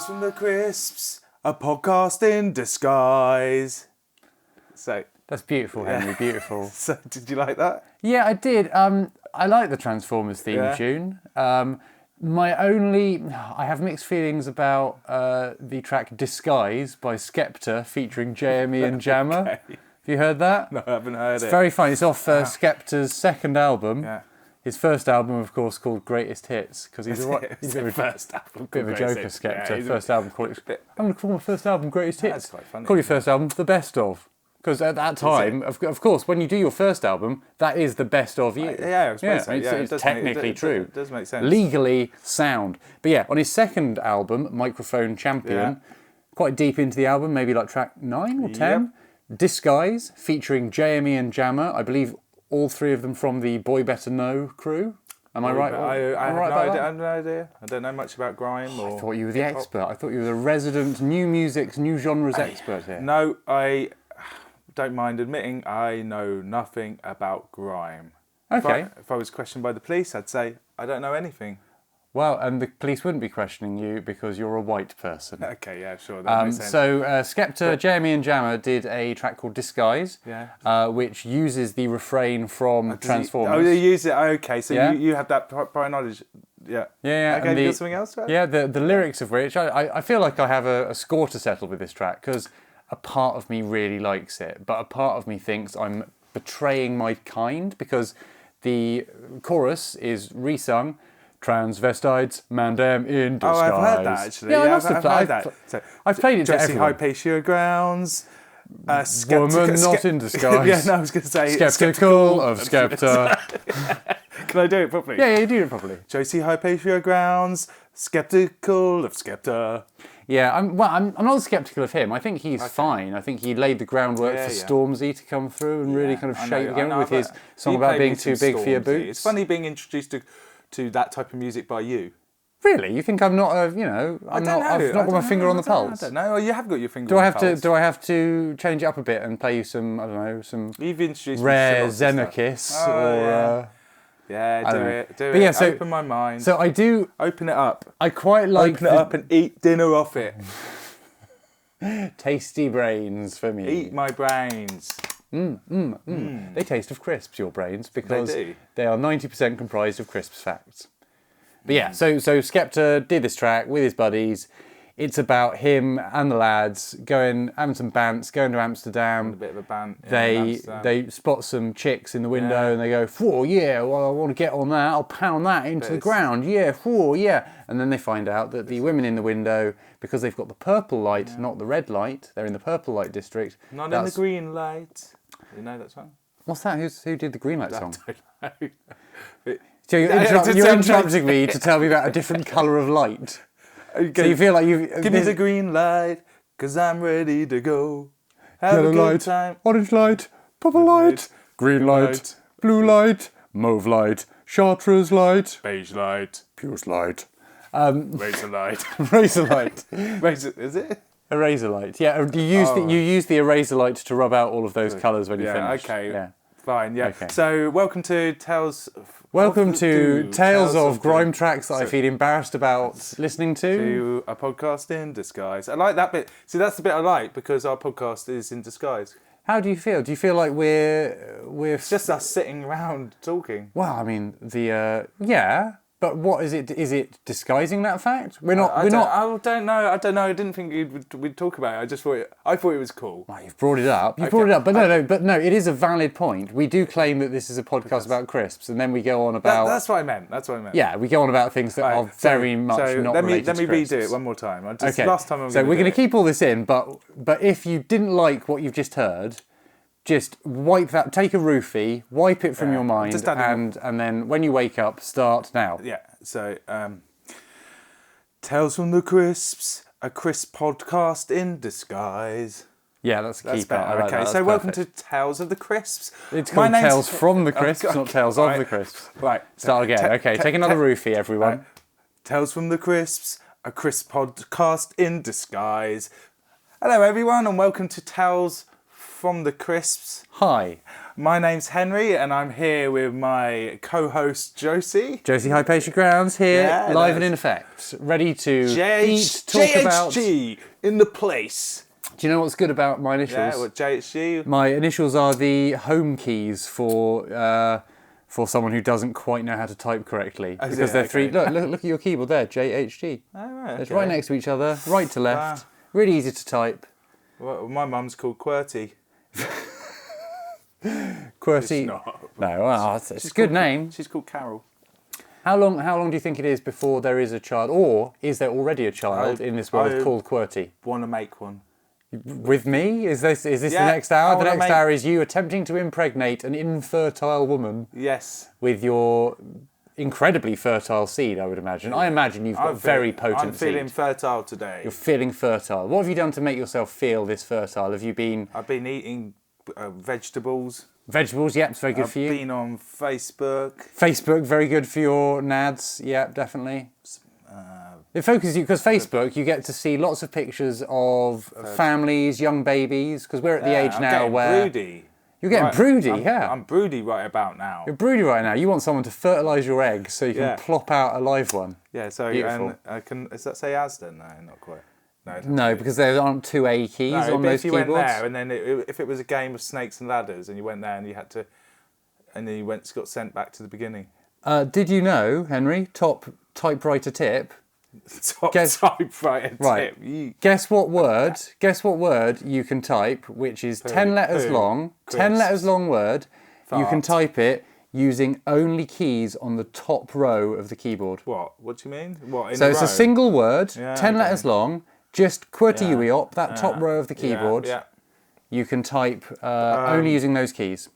from the Crisps, a podcast in disguise. So that's beautiful, Henry. Beautiful. So, did you like that? Yeah, I did. I like the Transformers theme tune. I have mixed feelings about the track "Disguise" by Skepta featuring JME and Jammer. Okay. Have you heard that? No, I haven't heard it. It's very funny. It's off Skepta's second album. Yeah. His first album, of course, called Greatest Hits, because he's a first album. bit of a joker, Skepta. Yeah, first album, I'm going to call my first album Greatest Hits. That's quite funny. Call your first album The Best Of. Because at that time, of course, when you do your first album, that is the best of you. Yeah, I suppose so. It's technically true. It does make sense. Legally sound. But yeah, on his second album, Microphone Champion, quite deep into the album, maybe like track 9 or 10, Disguise, featuring JME and Jammer. I believe all three of them from the Boy Better Know crew. Am I right? I have no idea. I don't know much about grime. I thought you were the expert. I thought you were the resident new music, new genres expert here. No, I don't mind admitting I know nothing about grime. Okay. If I was questioned by the police, I'd say I don't know anything. Well, and the police wouldn't be questioning you because you're a white person. Okay, yeah, sure. That makes sense. So Skepta, JME and Jammer did a track called Disguise, which uses the refrain from Transformers. They use it. Okay, so you have that prior knowledge. Yeah. Yeah. Okay, you got something else? Yeah, the lyrics of which, I feel like I have a score to settle with this track, because a part of me really likes it, but a part of me thinks I'm betraying my kind, because the chorus is resung, transvestites, mandem in disguise. Oh, I've heard that, actually. Yeah, I've heard that. So, I've played it to Josie, everyone. Hypatia grounds. Woman not in disguise. Yeah, no, I was going to say... Skeptical of Skepta. Can I do it properly? Yeah, you do it properly. Josie, Hypatia grounds, skeptical of Skepta. Yeah, I'm not sceptical of him. I think he's fine. I think he laid the groundwork for Stormzy to come through and really kind of shape the game with his song about being too big for your boots. It's funny being introduced to that type of music by you. Really? You think I'm not I've not got my finger on the pulse? I don't know. You have got your finger on the pulse. Do I have to change it up a bit and play you some, I don't know, some You've introduced rare Xenakis or... Yeah, do it. Yeah, so, open my mind. So I do... Open it up. I quite like... Open it up and eat dinner off it. Tasty brains for me. Eat my brains. They taste of crisps, your brains, because they are 90% comprised of crisps facts. But yeah, so Skepta did this track with his buddies. It's about him and the lads having some bants, going to Amsterdam. A bit of a bant. They spot some chicks in the window and they go, "Whoa, yeah, well, I want to get on that. I'll pound that into the ground. Yeah, whoa, yeah." And then they find out that the women in the window, because they've got the purple light, not the red light, they're in the purple light district. Not in the green light. You know that song? What's that? Who did the green light song? I don't know. So you're interrupting me to tell me about a different colour of light. So you feel like give me the green light, 'cause I'm ready to go. Have yellow a good light, time. orange light, purple light, green light, blue light, mauve light, chartreuse light, beige light, puce light, razor light. razor light. Razor, is it? Eraser light. Yeah, you use the eraser light to rub out all of those colours when you finish. Okay. Yeah. Fine. Yeah. Okay. So welcome to Tales. Welcome to Tales of Grime Tracks that I feel embarrassed about listening to a podcast in disguise. I like that bit. See, that's the bit I like, because our podcast is in disguise. How do you feel? Do you feel like we're It's just us sitting around talking. Well, I mean, but what is it? Is it disguising that fact? We're not. I don't know. I didn't think we'd talk about it. I thought it was cool. Well, you've brought it up. But no. It is a valid point. We do claim that this is a podcast about crisps, and then we go on about. That's what I meant. Yeah, we go on about things that are very much not related to Let me crisps. redo it one more time. Okay. Last time we're going to keep all this in, but if you didn't like what you've just heard, just wipe that. Take a roofie, wipe it from your mind, and then when you wake up, start now. Yeah. So, Tales from the Crisps, a crisp podcast in disguise. Yeah, that's the key part. Okay, so welcome to Tales of the Crisps. It's called Tales from the Crisps, not Tales of the Crisps. Right. Start again. Okay, take another roofie, everyone. Right. Tales from the Crisps, a crisp podcast in disguise. Hello, everyone, and welcome to Tales from the crisps. Hi. My name's Henry, and I'm here with my co-host Josie. Josie Hypatia Grounds here, Yeah, live and in effect, ready to eat, talk about... JHG in the place. Do you know what's good about my initials? Yeah, what JHG? My initials are the home keys for someone who doesn't quite know how to type correctly. Oh, because they're three... Look at your keyboard there, JHG. Oh, right, It's right next to each other, right to left. Really easy to type. Well, my mum's called QWERTY. QWERTY. It's not. No, well, it's a good name. She's called Carol. How long do you think it is before there is a child, or is there already a child in this world called QWERTY? Want to make one? With me? Is this the next hour? The next hour is you attempting to impregnate an infertile woman. Yes. With your incredibly fertile seed, I would imagine. I imagine you've got very potent seed. I'm feeling fertile today. You're feeling fertile. What have you done to make yourself feel this fertile? Have you been... I've been eating vegetables. Vegetables, yep, it's very good for you. I've been on Facebook. Facebook, very good for your nads, yep, definitely. It focuses you, because Facebook, you get to see lots of pictures of families, young babies, because we're at the age now where... Broody. You're getting broody, yeah. I'm broody right about now. You're broody right now. You want someone to fertilise your eggs so you can plop out a live one. Yeah, so beautiful. Does that say Asda? No, not quite. No, because there aren't two A keys on those keyboards. If you went there, and then if it was a game of snakes and ladders, and you went there and you had to, and then you got sent back to the beginning. Did you know, Henry? Top typewriter tip. Typewriter tip. Right. Guess what word? Guess what word you can type, which is 10 letters long. 10 letters long word. Fart. You can type it using only keys on the top row of the keyboard. What? What do you mean? What? So it's a single word, 10 letters long. Just QWERTY that top row of the keyboard. Yeah. You can type only using those keys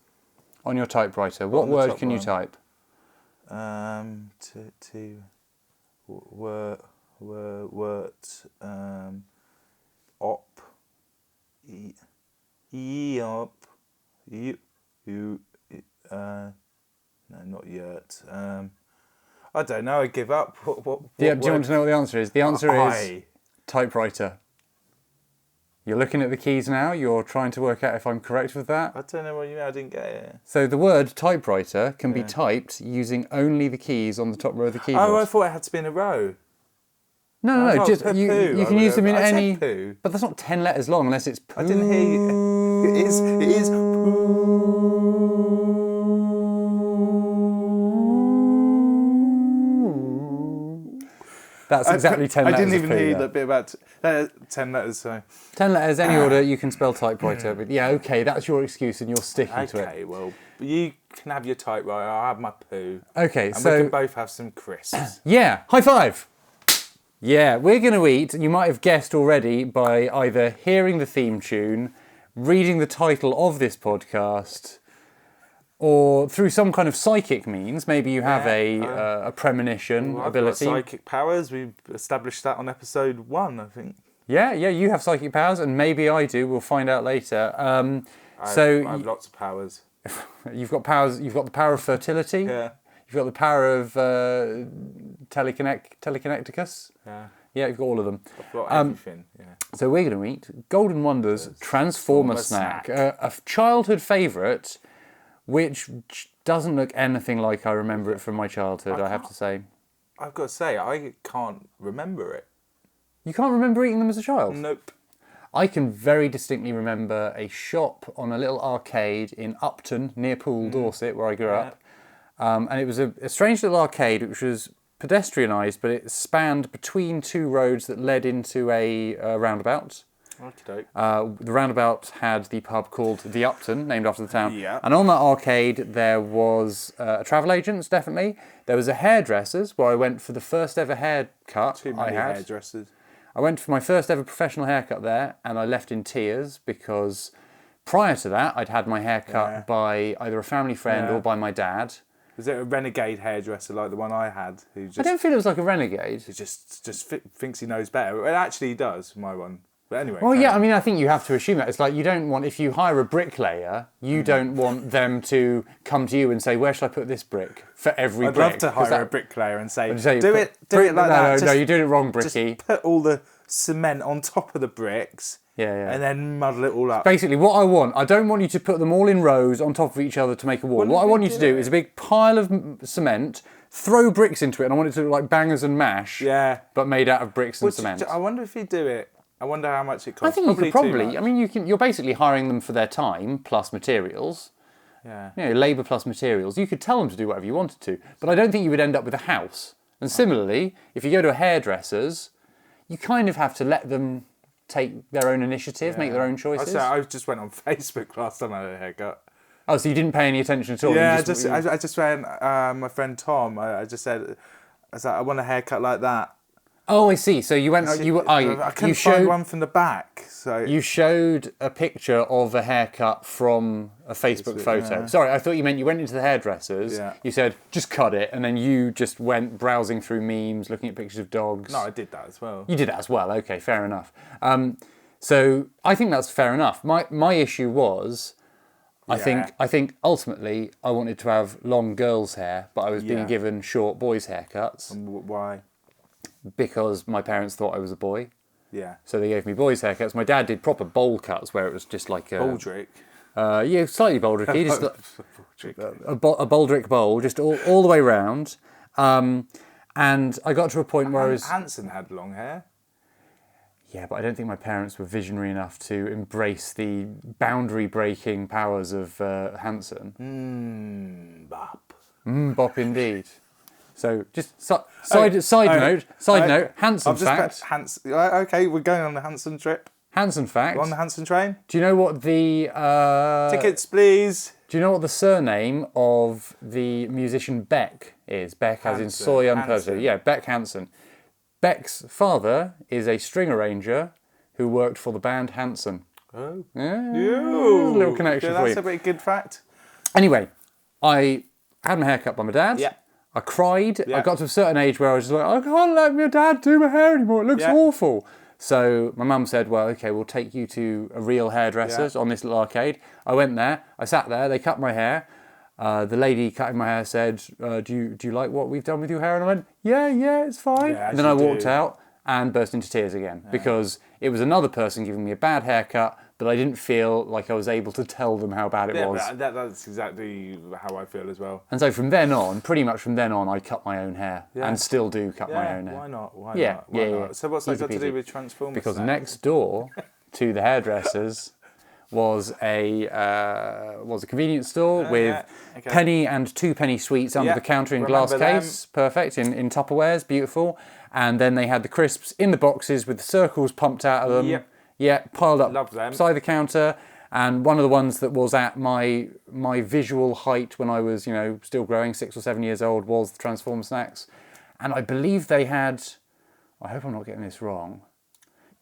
on your typewriter. What word can you type? No, not yet. I don't know. I give up. Do you want to know what the answer is? The answer is typewriter. You're looking at the keys now. You're trying to work out if I'm correct with that. I don't know what you mean. I didn't get it. So the word typewriter can be typed using only the keys on the top row of the keyboard. Oh, I thought it had to be in a row. No. Just you can use them in any. Poo. But that's not 10 letters long unless it's poo. I didn't hear you. It is poo. That's exactly 10 letters. I didn't even hear that bit about 10 letters. So 10 letters, any order, you can spell typewriter. But yeah, okay, that's your excuse and you're sticking to it. Okay, well, you can have your typewriter, I'll have my poo. Okay, and so... we can both have some crisps. Yeah, high five! Yeah, we're going to eat, you might have guessed already by either hearing the theme tune, reading the title of this podcast, or through some kind of psychic means. Maybe you have a premonition ability. I've got psychic powers. We established that on episode 1, I think. Yeah, you have psychic powers, and maybe I do. We'll find out later. I have lots of powers. You've got powers. You've got the power of fertility. Yeah. You've got the power of telekineticus. Yeah. Yeah, you've got all of them. I've got everything. Yeah. So we're going to eat Golden Wonder's Transformer Snack, a childhood favourite, which doesn't look anything like I remember it from my childhood, I have to say. I've got to say, I can't remember it. You can't remember eating them as a child? Nope. I can very distinctly remember a shop on a little arcade in Upton, near Poole, Dorset, where I grew up. And it was a strange little arcade, which was pedestrianised, but it spanned between two roads that led into a roundabout. The roundabout had the pub called the Upton, named after the town. Yeah. And on that arcade, there was a travel agents, definitely. There was a hairdresser's, where I went for the first ever haircut Too many hairdressers. I went for my first ever professional haircut there, and I left in tears because prior to that, I'd had my hair cut by either a family friend or by my dad. Was it a renegade hairdresser like the one I had? Who just, I don't feel it was like a renegade. Who just thinks he knows better. Well, actually, he does, my one. But anyway. Well, yeah, I mean, I think you have to assume that. It's like you don't want, if you hire a bricklayer, you don't want them to come to you and say, where should I put this brick for every brick? I'd love to hire a bricklayer and say, do it like that. No, you're doing it wrong, Bricky. Just put all the cement on top of the bricks Yeah. and then muddle it all up. Basically, what I don't want you to put them all in rows on top of each other to make a wall. Well, What I we want you to did do it. is a big pile of cement, throw bricks into it, and I want it to look like bangers and mash, Yeah. but made out of bricks and Which, cement. I wonder if you do it. I wonder how much it costs. I think you could too probably. much. I mean, you're basically hiring them for their time plus materials. Yeah. You know, labour plus materials. You could tell them to do whatever you wanted to, but I don't think you would end up with a house. And similarly, if you go to a hairdresser's, you kind of have to let them take their own initiative, make their own choices. I just went on Facebook last time I had a haircut. Oh, so you didn't pay any attention at all? Yeah, You I just went. My friend Tom. I just said, I was like, I want a haircut like that. Oh, I see. So you went. I couldn't You find showed one from the back. So you showed a picture of a haircut from a Facebook photo. yeah. Sorry, I thought you meant you went into the hairdressers. Yeah. You said just cut it, and then you just went browsing through memes, looking at pictures of dogs. no, I did that as well. You did that as well. Okay, fair enough. So I think that's fair enough. My issue was, I think ultimately I wanted to have long girls' hair, but I was being Yeah. given short boys' haircuts Why? because my parents thought I was a boy. Yeah. So they gave me boys' haircuts. My dad did proper bowl cuts where it was just like a Baldrick. yeah, slightly bouldricky, just Baldrick. a bouldrick bowl, just all the way round. And I got to a point where I was Hanson had long hair. yeah, but I don't think my parents were visionary enough to embrace the boundary-breaking powers of Hanson. Bop. Bop indeed. So just side note, Hanson fact. Okay, we're going on the Hanson trip. Hanson fact. On the Hanson train. Do you know what the Tickets, please. Do you know what the surname of the musician Beck is? Beck as in Hansen. soy Hansen. unperfect. Yeah, Beck Hansen. Beck's father is a string arranger who worked for the band Hanson. Oh. Yeah, You. little connection Yeah, for that's you. a pretty good fact. Anyway, I had my hair cut by my dad. Yeah. I cried. I Yeah. got to a certain age where I was just like, I can't let my dad do my hair anymore. It looks Yeah. awful. So my mum said, well, okay, we'll take you to a real hairdresser's on this little arcade. I went there. I sat there. They cut my hair. The lady cutting my hair said, do you like what we've done with your hair? And I went, yeah, it's fine. Yeah, And then I as you walked do. out and burst into tears again because it was another person giving me a bad haircut, but I didn't feel like I was able to tell them how bad it Yeah, was. that's exactly how I feel as well. And so from then on, pretty much from then on, I cut my own hair and still do cut my own hair. Why not? Why Yeah, not? Why yeah, not? yeah. So what's that Easy got to peasy. do with Transformers? Because then? next door to the hairdressers was a convenience store with yeah, okay. penny and 2 penny sweets under Yeah, the counter in glass remember case, perfect in Tupperwares, beautiful. And then they had the crisps in the boxes with the circles pumped out of them. Yep. Yeah, piled up Love them. beside the counter. And one of the ones that was at my visual height when I was, still growing, 6 or 7 years old, was the Transformer snacks. And I believe they had, I hope I'm not getting this wrong,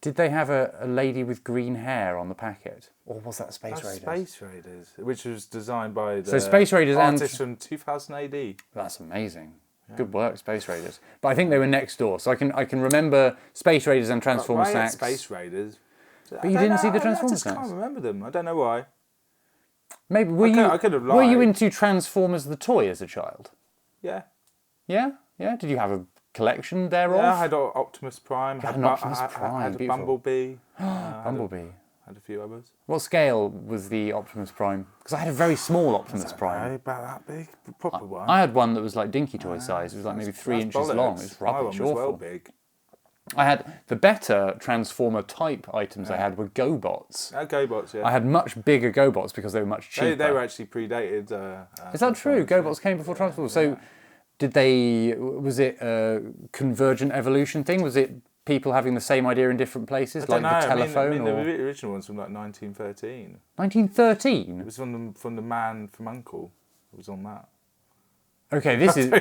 did they have a lady with green hair on the packet? Or was that Space Raiders? Space Raiders, which was designed by the So Space Raiders and- artist from 2000 AD. That's amazing. Good work, Space Raiders. But I think they were next door. So I can remember Space Raiders and Transformer Why snacks. Space Raiders? But you didn't see the Transformer I just snacks? can't remember them. I don't know why. Maybe I could have were you lied. into Transformers the toy as a child? Yeah. Yeah? Yeah? Did you have a collection thereof? Yeah, I had Optimus Prime. had an Optimus Prime, I had a beautiful. Bumblebee. Bumblebee. Had a few others. What scale was the Optimus Prime? Because I had a very small Optimus Prime. About that big, proper one. I had one that was like Dinky Toy size. It was like maybe 3 inches long. It was My one rubbish, was awful. well big. I had the better Transformer type items I had were GoBots. GoBots, yeah. I had much bigger GoBots because they were much cheaper. They were actually predated. Is that true? GoBots came before Transformers. So was it a convergent evolution thing? Was it people having the same idea in different places, like the telephone? I mean, or... the original one's from like 1913. 1913? It was from the Man from Uncle. It was on that. Okay, this is...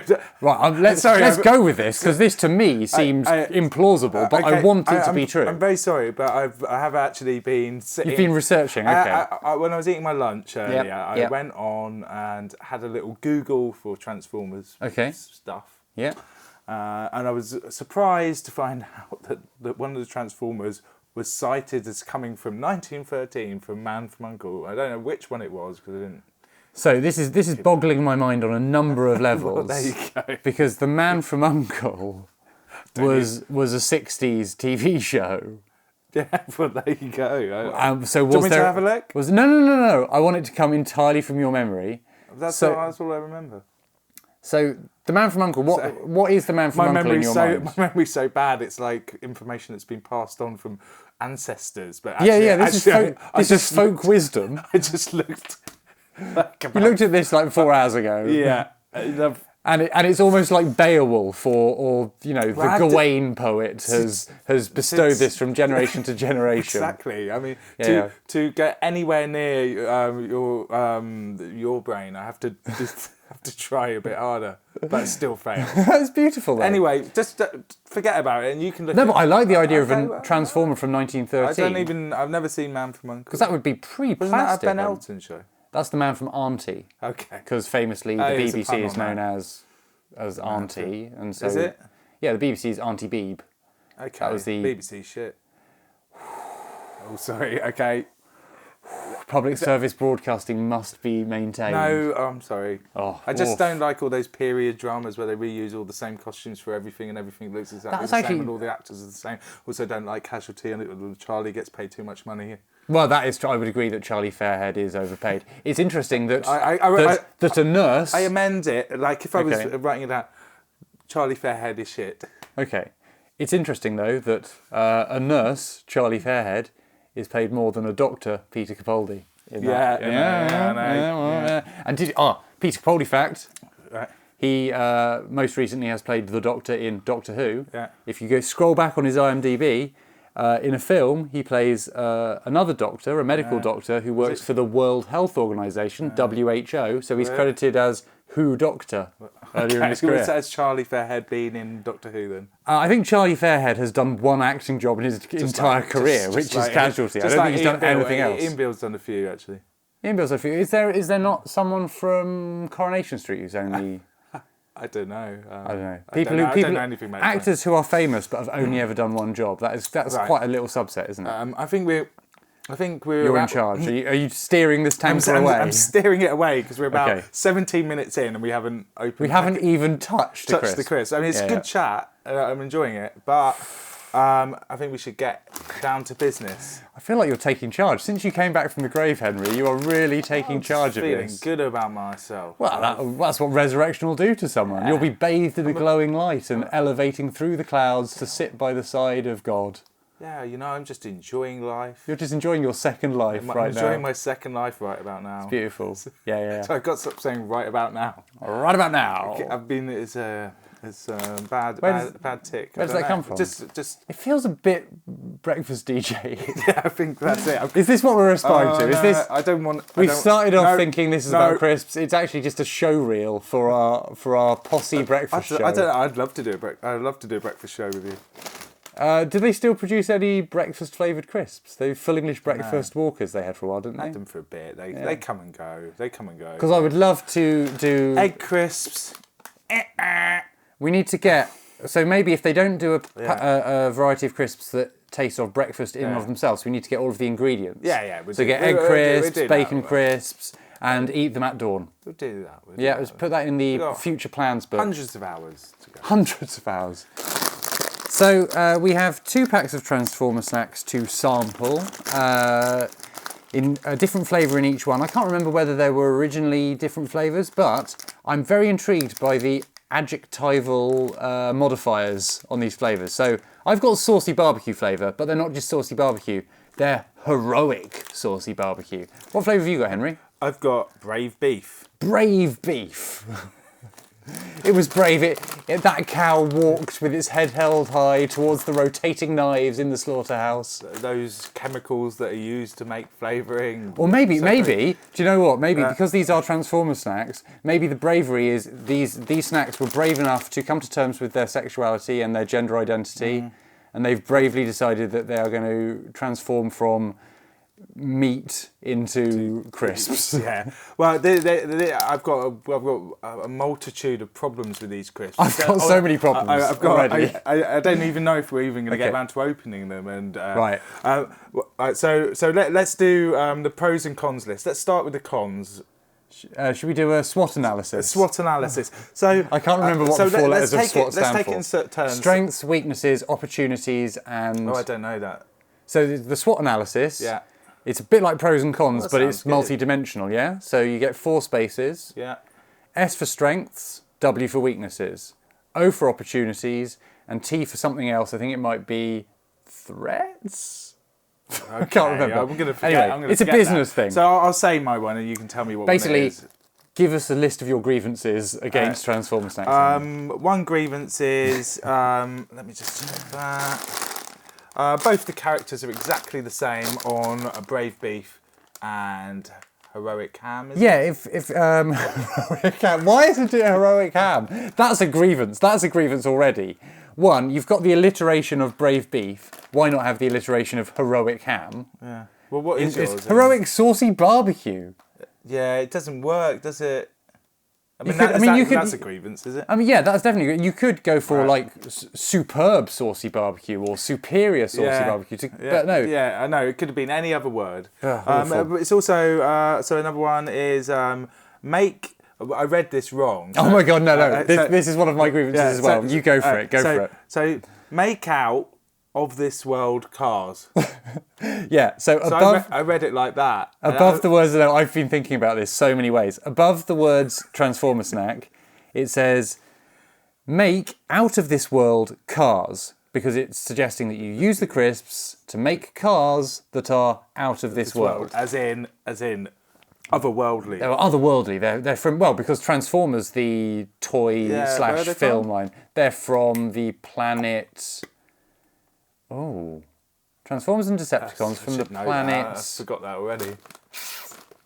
Right, let's go with this, because this to me seems implausible, but I want it to be true. I'm very sorry, but I have actually been sitting... You've been researching, okay. When I was eating my lunch earlier, Yep. I went on and had a little Google for Transformers stuff. Yeah. And I was surprised to find out that one of the Transformers was cited as coming from 1913 from Man from Uncle. I don't know which one it was, because I didn't... So this is boggling my mind on a number of levels. Well, there you go. Because The Man from Uncle was a 60s TV show. Yeah, well, there you go. So Do you want me to have a look? No. I want it to come entirely from your memory. That's all I remember. So the Man from U.N.C.L.E. What is the Man from U.N.C.L.E. in your mind? My memory's so bad. It's like information that's been passed on from ancestors. But This is folk wisdom. I just looked. You looked at this like 4 hours ago. Yeah. And it's almost like Beowulf or the Gawain poet has bestowed this from generation to generation. Exactly. I mean, to get anywhere near your brain, I have to try a bit harder, but still fail. That's beautiful, though. Anyway, just forget about it, and you can look. No, but I like the idea of a Transformer from 1913. I've never seen Man from U.N.C.L.E. Because that would be pre-plastic. Wasn't that a Ben Elton show? That's the Man from Auntie. Okay. Because famously the BBC is known as Auntie, and so is it? Yeah, the BBC's Auntie Beeb. Okay. That was the BBC shit. Oh, sorry. Okay. Public service broadcasting must be maintained. No, I'm sorry. Oh, I just don't like all those period dramas where they reuse all the same costumes for everything and everything looks exactly the same and all the actors are the same. Also, don't like Casualty and Charlie gets paid too much money. Well, that is. I would agree that Charlie Fairhead is overpaid. It's interesting that that a nurse. I amend it. Like if I was writing it out, Charlie Fairhead is shit. Okay. It's interesting though that a nurse, Charlie Fairhead, is paid more than a doctor, Peter Capaldi. And Peter Capaldi fact. Right. He most recently has played the Doctor in Doctor Who. Yeah. If you go scroll back on his IMDb. In a film, he plays another doctor, a medical doctor, who works for the World Health Organization, WHO, so he's credited as Who Doctor earlier in his career. So has Charlie Fairhead been in Doctor Who then? I think Charlie Fairhead has done one acting job in his entire career, which is Casualty. I don't think he's done anything else. Ian Beale's done a few, actually. Ian Beale's done a few. Is there not someone from Coronation Street who's only... I don't know. I don't know. I don't know anything about actors who are famous but have only ever done one job. That's quite a little subset, isn't it? I think we're. You're in charge. Are you steering this tanker away? I'm steering it away because we're about 17 minutes in and we haven't opened. We haven't even touched the crisp. I mean, it's good chat. I'm enjoying it, but I think we should get down to business. I feel like you're taking charge. Since you came back from the grave, Henry, you are really taking charge of this. Feeling good about myself. Well, that's what resurrection will do to someone. You'll be bathed in a glowing light and elevating through the clouds to sit by the side of God. Yeah, I'm just enjoying life. You're just enjoying your second life right now. I'm enjoying my second life right about now. It's beautiful. Yeah. So I've got to stop saying right about now. Right about now. I've been... It's a bad tick. Where does that come from? Just. It feels a bit breakfast DJ. Yeah, I think that's it. Is this what we're aspiring to? Is this? I don't want. We started off thinking this is about crisps. It's actually just a show reel for our posse breakfast show. I'd love to do a breakfast show with you. Do they still produce any breakfast flavoured crisps? The full English breakfast walkers they had for a while, didn't they? Had them for a bit. They come and go. Because I would love to do egg crisps. We need to get... So maybe if they don't do a variety of crisps that taste of breakfast in and of themselves, we need to get all of the ingredients. Yeah. So get egg crisps, bacon crisps, and eat them at dawn. We'll do that. Let's put that in the future plans book. Hundreds of hours to go. Hundreds of hours. So we have 2 packs of Transformer snacks to sample. In a different flavour in each one. I can't remember whether there were originally different flavours, but I'm very intrigued by the adjectival modifiers on these flavours. So I've got saucy barbecue flavour, but they're not just saucy barbecue, they're heroic saucy barbecue. What flavour have you got, Henry? I've got brave beef. Brave beef. It was brave. That cow walked with its head held high towards the rotating knives in the slaughterhouse. Those chemicals that are used to make flavouring. Or maybe, do you know what? Maybe because these are Transformer snacks, maybe the bravery is these snacks were brave enough to come to terms with their sexuality and their gender identity, and they've bravely decided that they are going to transform from meat into crisps. Yeah. Well, I've got a multitude of problems with these crisps. I've got so many problems. I don't even know if we're even going to get around to opening them. And right. So let's do the pros and cons list. Let's start with the cons. Should we do a SWOT analysis? So I can't remember what the 4 letters of SWOT stand for. Let's take it in turns. Strengths, weaknesses, opportunities, and... Oh, I don't know that. So the SWOT analysis. Yeah. It's a bit like pros and cons, That but it's sounds good. multi-dimensional. Yeah. So you get 4 spaces. Yeah. S for strengths, W for weaknesses, O for opportunities, and T for something else. I think it might be threats. I can't remember. I'm gonna forget. Anyway, I'm gonna it's a forget business that. thing. So I'll say my one, and you can tell me what Basically, one it is. give us a list of your grievances against Transformer Snacks. One grievance is let me just check that. Both the characters are exactly the same on Brave Beef and Heroic Ham. Yeah, if Heroic Ham. Why isn't it Heroic Ham? That's a grievance. That's a grievance already. One, you've got the alliteration of Brave Beef. Why not have the alliteration of Heroic Ham? Yeah. Well, what is yours? It's Heroic Saucy Barbecue. Yeah, it doesn't work, does it? I mean, that's a grievance, is it? I mean, yeah, that's definitely good. You could go for like superb saucy barbecue or superior saucy barbecue. But no. Yeah, I know. It could have been any other word. Awful. But it's also so another one is make. I read this wrong. Oh my God, no. This is one of my grievances as well. You go for it. Go for it. So make out of this world cars. Yeah. So above. I read it like that. Above the words, I've been thinking about this so many ways. Above the words Transformer Snack, it says, make out of this world cars, because it's suggesting that you use the crisps to make cars that are out of this world. As in otherworldly. They're otherworldly. They're from, well, because Transformers, the toy slash film line, they're from the planet... Oh... Transformers and Decepticons from the planets... I forgot that already.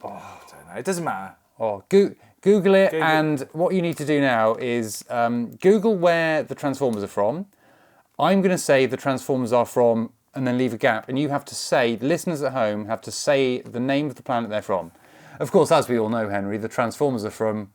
Oh, I don't know. It doesn't matter. Oh, Google it, and what you need to do now is Google where the Transformers are from. I'm going to say the Transformers are from, and then leave a gap, and you have to say, the listeners at home have to say the name of the planet they're from. Of course, as we all know, Henry, the Transformers are from...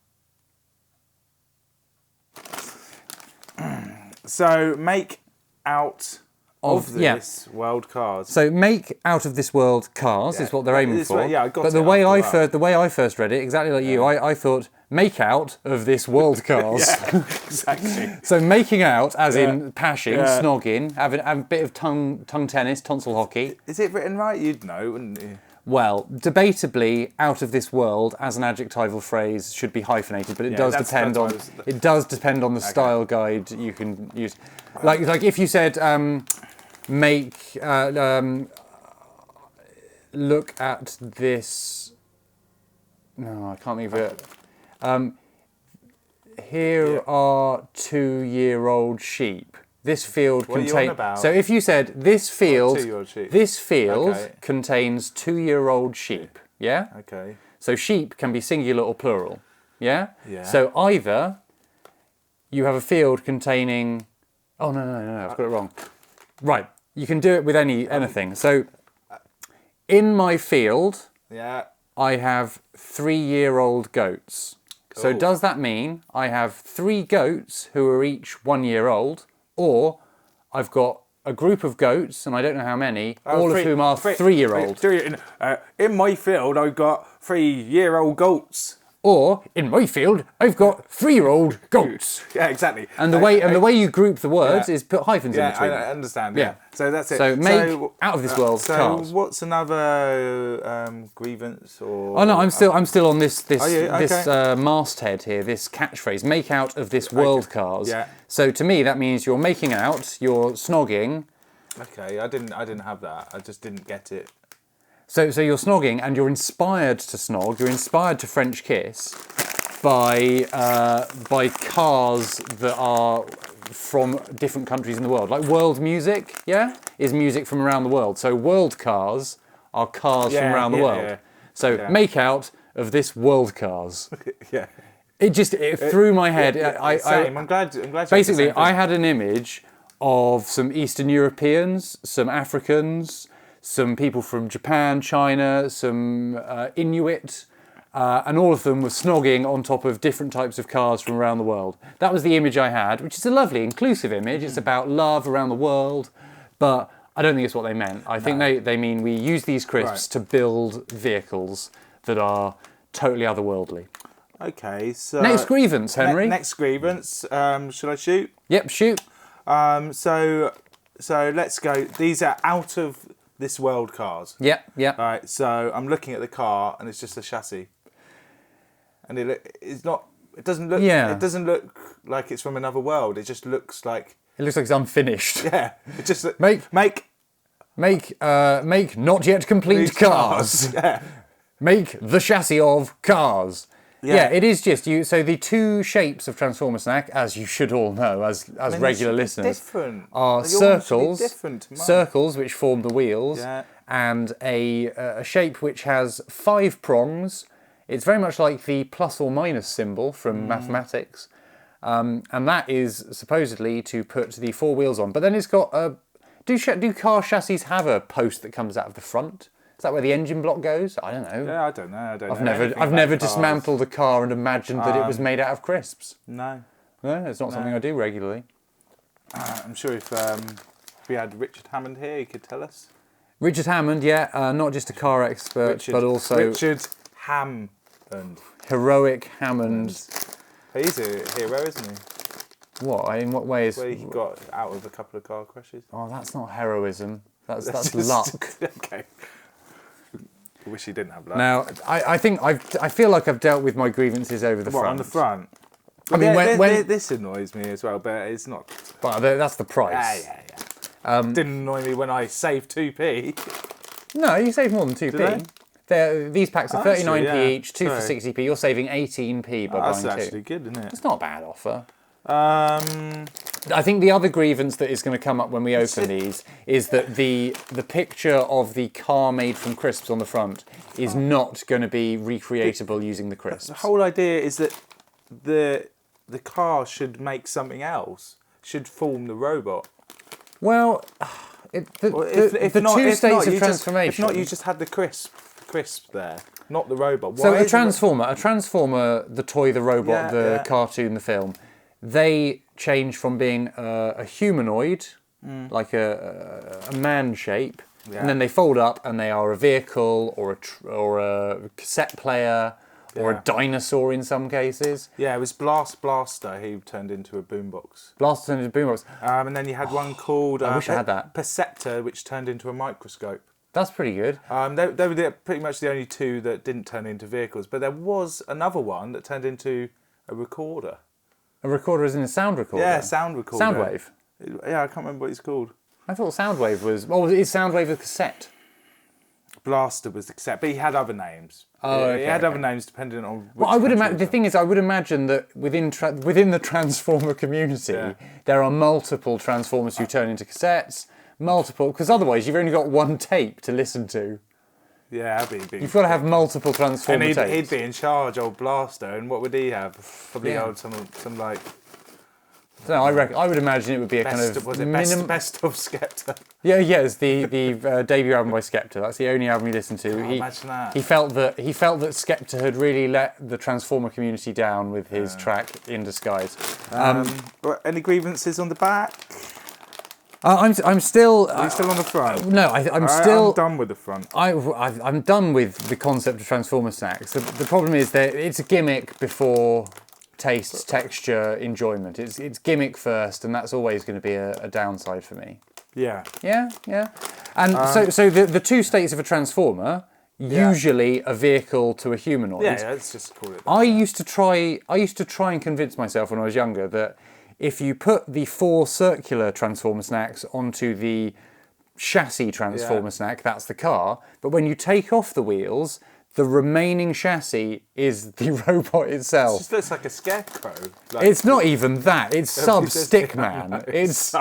So, make out... Of this world cars. So make out of this world cars is what they're aiming for. I got but the way I first read it, exactly like you, I thought make out of this world cars. Yeah, exactly. So making out, as in pashing, snogging, having a bit of tongue tennis, tonsil hockey. Is it written right? You'd know, wouldn't you? Well, debatably, out of this world as an adjectival phrase should be hyphenated, but it does depend on the style guide you can use. Like if you said look at this. No, I can't think of it. Here are 2-year-old sheep. This field contains. So if you said this field contains 2-year-old sheep. Yeah. Okay. So sheep can be singular or plural. Yeah. Yeah. So either you have a field containing. Oh no! I've got it wrong. Right. You can do it with anything. So in my field, I have 3-year-old goats. Cool. So does that mean I have 3 goats who are each 1 year old? Or I've got a group of goats, and I don't know how many, all of whom are 3-year-old. In my field, I've got 3-year-old goats. Or in my field, I've got 3-year-old goats. Yeah, exactly. And the way you group the words is put hyphens in between. I understand. Yeah. So that's it. So make out of this world cars. So what's another grievance or? Oh no, I'm still on this masthead here. This catchphrase: make out of this world cars. Yeah. So to me, that means you're making out, you're snogging. Okay, I didn't have that. I just didn't get it. So you're snogging, and you're inspired to snog. You're inspired to French kiss by cars that are from different countries in the world, like world music. Yeah, is music from around the world. So world cars are cars from around the world. Yeah. So make out of this world cars. Yeah. It threw my head. Same. I'm glad. Basically, I had an image of some Eastern Europeans, some Africans, some people from Japan, China, some Inuit, and all of them were snogging on top of different types of cars from around the world. That was the image I had, which is a lovely, inclusive image. It's about love around the world, but I don't think it's what they meant. I think they mean we use these crisps to build vehicles that are totally otherworldly. Okay, so... Next grievance, Henry. Next grievance. Should I shoot? Yep, shoot. So let's go. These are out of this world cars. Yeah, yeah. All right, so I'm looking at the car, and it's just a chassis, and it's not. It doesn't look. Yeah. It doesn't look like it's from another world. It just looks like. It looks like it's unfinished. Yeah. It just Make not yet complete these cars. Yeah. Make the chassis of cars. Yeah, it is just you. So the two shapes of Transformer Snack, as you should all know, as regular listeners, different. are They all should be circles. different to mine. Circles which form the wheels, Yeah. and a shape which has 5 prongs. It's very much like the plus or minus symbol from mathematics, and that is supposedly to put the 4 wheels on. But then it's got a. Do car chassis have a post that comes out of the front? Is that where the engine block goes? I don't know. Yeah, I don't know. I've never dismantled a car and imagined that it was made out of crisps. No. No, it's not something I do regularly. I'm sure if we had Richard Hammond here, he could tell us. Richard Hammond, yeah, not just a car expert, but also Richard Hammond. heroic Hammond. He's a hero, isn't he? What? In what ways? Where he got out of a couple of car crashes. Oh, that's not heroism. That's just- luck. Okay. I wish he didn't have luck. Now, I think I feel like I've dealt with my grievances over the What, front. on the front? I mean, when this annoys me as well, but it's not. well, that's the price. Yeah. Didn't annoy me when I saved 2p. No, you save more than 2p. These packs are 39p yeah. each, 2 for 60p. You're saving 18p by That's buying 2. actually good, isn't it? It's not a bad offer. Um, I think the other grievance that is going to come up when we open these is that the picture of the car made from crisps on the front is not going to be recreatable using the crisps. the whole idea is that the car should make something else, should form the robot. Well, the two states of transformation. If not, you just had the crisp there, not the robot. So Why a is transformer, the toy, the robot, Yeah, the yeah. cartoon, the film, they change from being a humanoid, like a man shape, Yeah. and then they fold up and they are a vehicle or a cassette player or Yeah. a dinosaur in some cases. Yeah, it was Blaster who turned into a boombox. Blaster turned into boombox. And then you had one called I wish I had that. Perceptor, which turned into a microscope. That's pretty good. They were pretty much the only two that didn't turn into vehicles, but there was another one that turned into a recorder. A recorder is in a sound recorder. Yeah, sound recorder. Soundwave. Yeah, I can't remember what it's called. I thought Soundwave was. Well, is Soundwave a cassette? Blaster was the cassette, but he had other names. Oh, He okay, had other okay. names depending on. Which Well, I would country imagine. it The was thing is, I would imagine that within the Transformer community, Yeah. there are multiple Transformers who turn into cassettes. Multiple, because otherwise you've only got one tape to listen to. from. Yeah, that'd be. You've got to have multiple And Transformer he'd tapes. be in charge, old Blaster, and what would he have? Probably Yeah. some like So I would imagine it would be a kind of best of Skepta. Yeah, it's the debut album by Skepta. That's the only album he listened to. Imagine that. He felt that Skepta had really let the Transformer community down with his track In Disguise. Any grievances on the back? I'm still. Are you still on the front? No, I'm still. I'm done with the front. I'm done with the concept of Transformer snacks. The problem is that it's a gimmick before taste, texture, enjoyment. It's gimmick first, and that's always going to be a downside for me. Yeah. Yeah. And so the two states of a Transformer, usually a vehicle to a humanoid. Yeah, let's just call it that. I used to try and convince myself when I was younger that if you put the 4 circular Transformer snacks onto the chassis Transformer snack, that's the car. But when you take off the wheels, the remaining chassis is the robot It itself. just looks like a scarecrow. It's not even that. It's sub Stickman. It's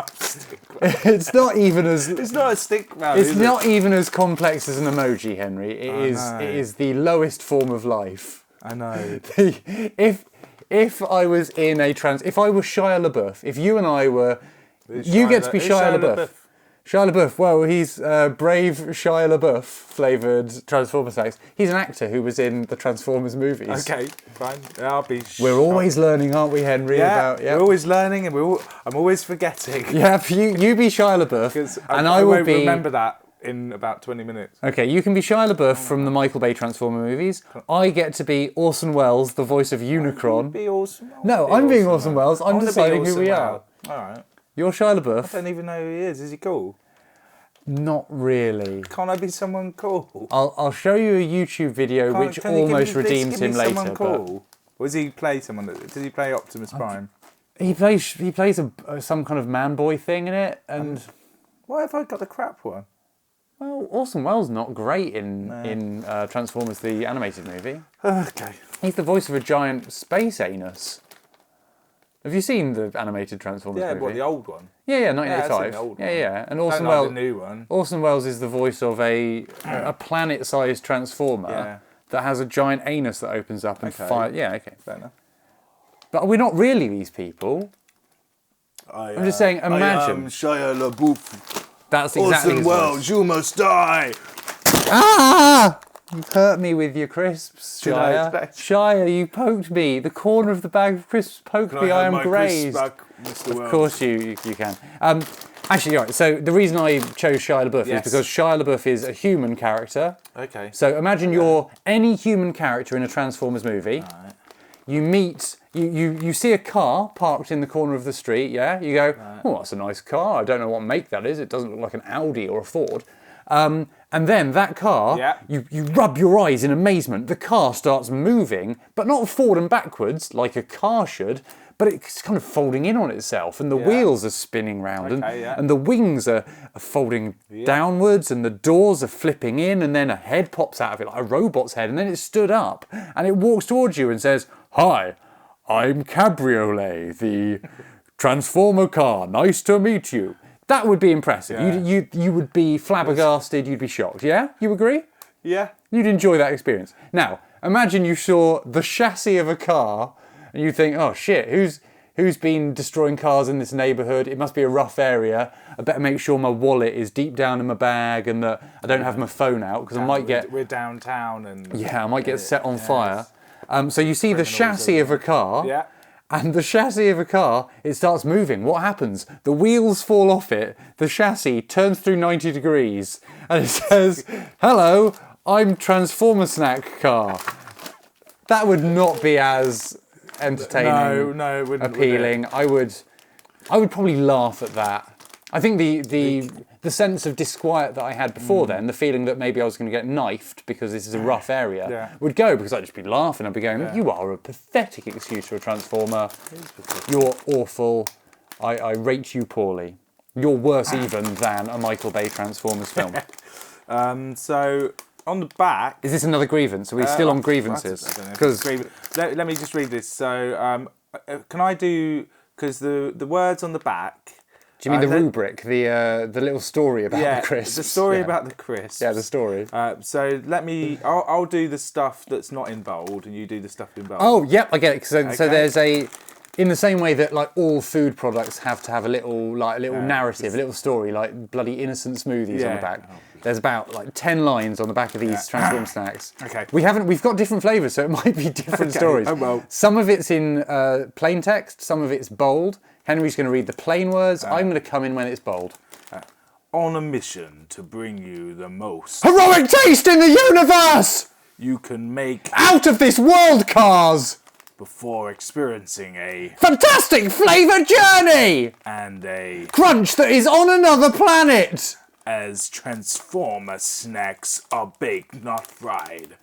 it's not even as It's not a stickman. it's not even as complex as an emoji, Henry. It know. is the lowest form of life. I know. If I was in a if I was Shia LaBeouf, if you and I were, you get to be Shia LaBeouf. Shia LaBeouf, well, he's brave Shia LaBeouf flavoured Transformers snacks. He's an actor who was in the Transformers movies. Okay, fine. I'll be. We're always learning, aren't we, Henry? We're always learning, and I'm always forgetting. Yeah, you be Shia LaBeouf, Because and I will won't be. remember that in about 20 minutes. Okay, you can be Shia LaBeouf from the Michael Bay Transformer movies. I get to be Orson Welles, the voice of Unicron. Be awesome. No, I'm being Orson Welles. I'm deciding who we are. All right. You're Shia I LaBeouf. don't even know who he is. Is he cool? Not really. Can't I be someone cool? I'll show you a YouTube video which almost redeems him later. Someone cool? Or does he play someone? Does he play Optimus Prime? He plays some kind of man boy thing in it, and Why have I got the crap one? well, Orson Welles not great in Transformers the animated movie. Okay. He's the voice of a giant space anus. Have you seen the animated Transformers movie? Yeah, what, the old one? Yeah, I've seen 1985. the old Yeah, one. yeah. And Don't like the new one. Orson Welles is the voice of a planet-sized transformer Yeah. that has a giant anus that opens up and Okay. fire. Yeah, okay. Fair enough. But we're not really these people. I'm just saying, imagine. I am Shia LaBeouf. That's exactly Orson his Welles, voice. you must die. Ah! You hurt me with your crisps, Did I Shia. expect- Shia, you poked me. The corner of the bag of crisps poked me. I am grazed. Of course you can. Actually, right, so the reason I chose Shia LaBeouf Yes. is because Shia LaBeouf is a human character. Okay. So imagine you're any human character in a Transformers movie. Right. You meet, you see a car parked in the corner of the street, yeah? You go, oh, that's a nice car. I don't know what make that is. It doesn't look like an Audi or a Ford. And then that car, Yeah. you rub your eyes in amazement. The car starts moving, but not forward and backwards like a car should, but it's kind of folding in on itself, and the wheels are spinning round, Okay, yeah. and the wings are folding downwards, and the doors are flipping in, and then a head pops out of it, like a robot's head, and then it stood up, and it walks towards you and says, "Hi, I'm Cabriolet, the Transformer car. Nice to meet you." That would be impressive. Yeah. You would be flabbergasted, you'd be shocked, yeah? You agree? Yeah. You'd enjoy that experience. Now, imagine you saw the chassis of a car and you think, oh shit, who's been destroying cars in this neighbourhood? It must be a rough area. I better make sure my wallet is deep down in my bag and that I don't have my phone out because I might get... We're downtown and... Yeah, I might get set on fire. So you see the chassis of a car. Yeah. And the chassis of a car, it starts moving. What happens? The wheels fall off it, the chassis turns through 90 degrees, and it says, "Hello, I'm Transformer Snack Car." That would not be as entertaining, No, it wouldn't. appealing. I would probably laugh at that. I think the sense of disquiet that I had before then, the feeling that maybe I was going to get knifed because this is a rough area, would go because I'd just be laughing. I'd be going, "You are a pathetic excuse for a Transformer. You're awful. I rate you poorly. You're worse even than a Michael Bay Transformers film." So on the back... Is this another grievance? Are we still on grievances? Because let me just read this. So can I do... Because the words on the back... do you mean the rubric, the little story about the crisps? The story about the crisps. Yeah, the story. So I'll do the stuff that's not in bold, and you do the stuff in bold. Oh, yep, I get it. So Okay. there's in the same way that like all food products have to have a little narrative, a little story, like bloody innocent smoothies on the back. There's about like 10 lines on the back of these Transform snacks. Okay. We've got different flavours, so it might be different stories. Oh, well. Some of it's in plain text, some of it's bold. Henry's going to read the plain words. I'm going to come in when it's bold. On a mission to bring you the most Heroic taste in the universe! you can make Out of this world, cars! before experiencing a Fantastic flavour journey! Crunch that is on another planet! as Transformer snacks are baked, not fried.